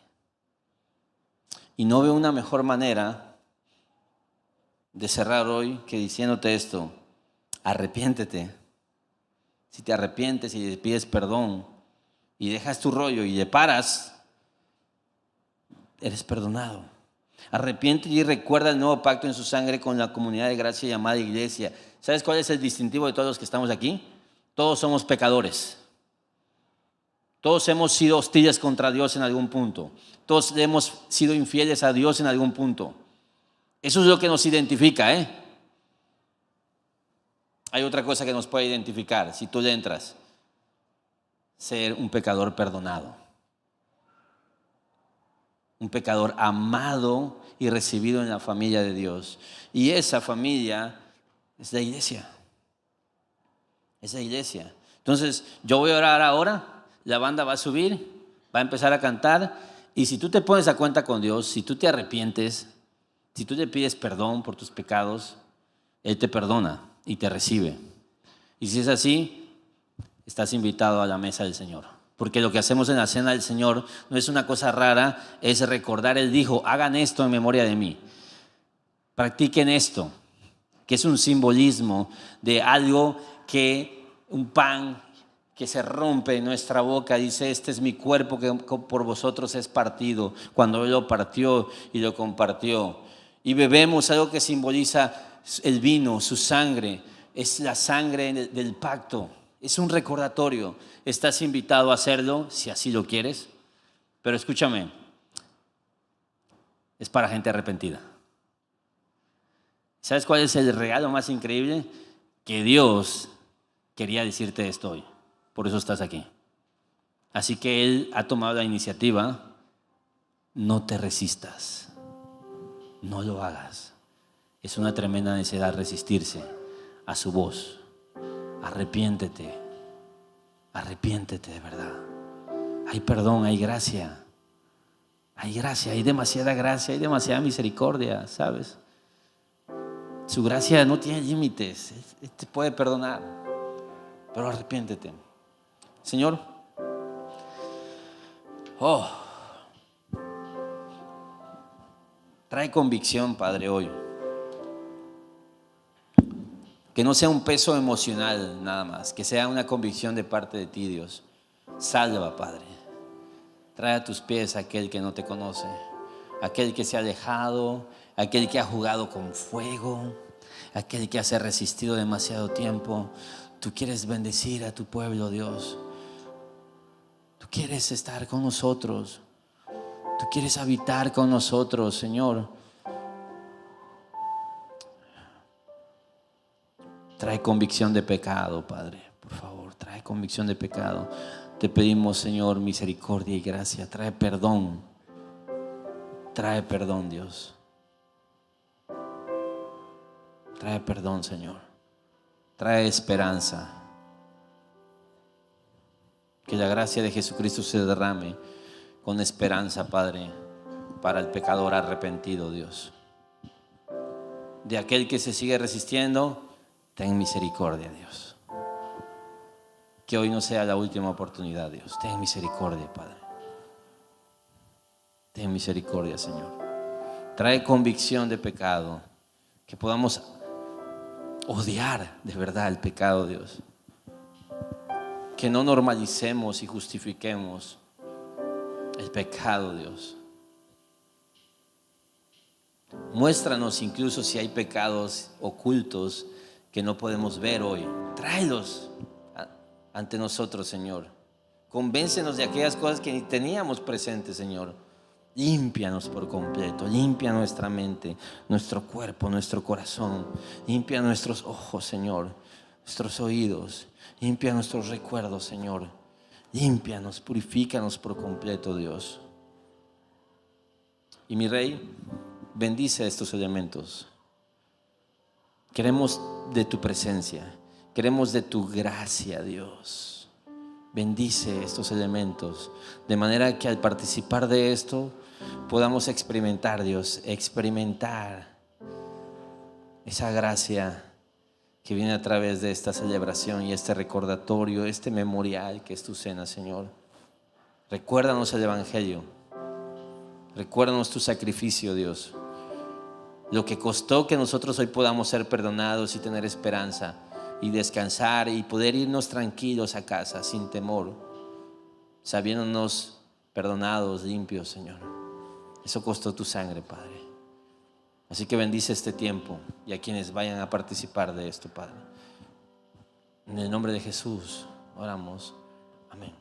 Speaker 1: Y no veo una mejor manera de cerrar hoy que diciéndote esto: arrepiéntete. Si te arrepientes y le pides perdón y dejas tu rollo y le paras, eres perdonado. Arrepiéntete y recuerda el nuevo pacto en su sangre con la comunidad de gracia llamada iglesia. ¿Sabes cuál es el distintivo de todos los que estamos aquí? Todos somos pecadores. Todos hemos sido hostiles contra Dios en algún punto. Todos hemos sido infieles a Dios en algún punto. Eso es lo que nos identifica, ¿eh? Hay otra cosa que nos puede identificar si tú le entras: ser un pecador perdonado. Un pecador amado y recibido en la familia de Dios. Y esa familia es la iglesia. Es la iglesia. Entonces, yo voy a orar ahora. La banda va a subir, va a empezar a cantar. Y si tú te pones a cuenta con Dios, si tú te arrepientes, si tú le pides perdón por tus pecados, Él te perdona y te recibe. Y si es así, estás invitado a la mesa del Señor. Porque lo que hacemos en la cena del Señor no es una cosa rara, es recordar. Él dijo: hagan esto en memoria de mí. Practiquen esto, que es un simbolismo de algo un pan que se rompe en nuestra boca. Dice: este es mi cuerpo que por vosotros es partido. Cuando Él lo partió y lo compartió. Y bebemos algo que simboliza el vino, su sangre. Es la sangre del pacto. Es un recordatorio. Estás invitado a hacerlo si así lo quieres. Pero escúchame, es para gente arrepentida. ¿Sabes cuál es el regalo más increíble? Que Dios quería decirte esto hoy. Por eso estás aquí. Así que Él ha tomado la iniciativa. No te resistas. No lo hagas. Es una tremenda necesidad resistirse a su voz. Arrepiéntete. Arrepiéntete de verdad. Hay perdón, hay gracia. Hay gracia, hay demasiada gracia, hay demasiada misericordia, ¿sabes? Su gracia no tiene límites. Él te puede perdonar. Pero arrepiéntete. Señor, trae convicción, Padre, hoy. Que no sea un peso emocional nada más, que sea una convicción de parte de ti, Dios. Salva, Padre. Trae a tus pies a aquel que no te conoce, aquel que se ha alejado, aquel que ha jugado con fuego, aquel que se ha resistido demasiado tiempo. Tú quieres bendecir a tu pueblo, Dios. Tú quieres estar con nosotros. Tú quieres habitar con nosotros, Señor. Trae convicción de pecado, Padre. Por favor, trae convicción de pecado. Te pedimos, Señor, misericordia y gracia. Trae perdón. Trae perdón, Dios. Trae perdón, Señor. Trae esperanza. Que la gracia de Jesucristo se derrame con esperanza, Padre, para el pecador arrepentido, Dios. De aquel que se sigue resistiendo, ten misericordia, Dios. Que hoy no sea la última oportunidad, Dios. Ten misericordia, Padre. Ten misericordia, Señor. Trae convicción de pecado. Que podamos odiar de verdad el pecado, Dios. Que no normalicemos y justifiquemos el pecado, Dios. Muéstranos incluso si hay pecados ocultos que no podemos ver hoy. Tráelos ante nosotros, Señor. Convéncenos de aquellas cosas que ni teníamos presentes, Señor. Límpianos por completo. Limpia nuestra mente, nuestro cuerpo, nuestro corazón. Limpia nuestros ojos, Señor. Nuestros oídos. Limpia nuestros recuerdos, Señor. Límpianos, purifícanos por completo, Dios. Y mi Rey, bendice estos elementos. Queremos de tu presencia, queremos de tu gracia, Dios. Bendice estos elementos, de manera que al participar de esto podamos experimentar, Dios, experimentar esa gracia que viene a través de esta celebración y este recordatorio, este memorial que es tu cena, Señor. Recuérdanos el Evangelio, recuérdanos tu sacrificio, Dios. Lo que costó que nosotros hoy podamos ser perdonados y tener esperanza y descansar y poder irnos tranquilos a casa sin temor, sabiéndonos perdonados, limpios, Señor. Eso costó tu sangre, Padre. Así que bendice este tiempo y a quienes vayan a participar de esto, Padre. En el nombre de Jesús oramos. Amén.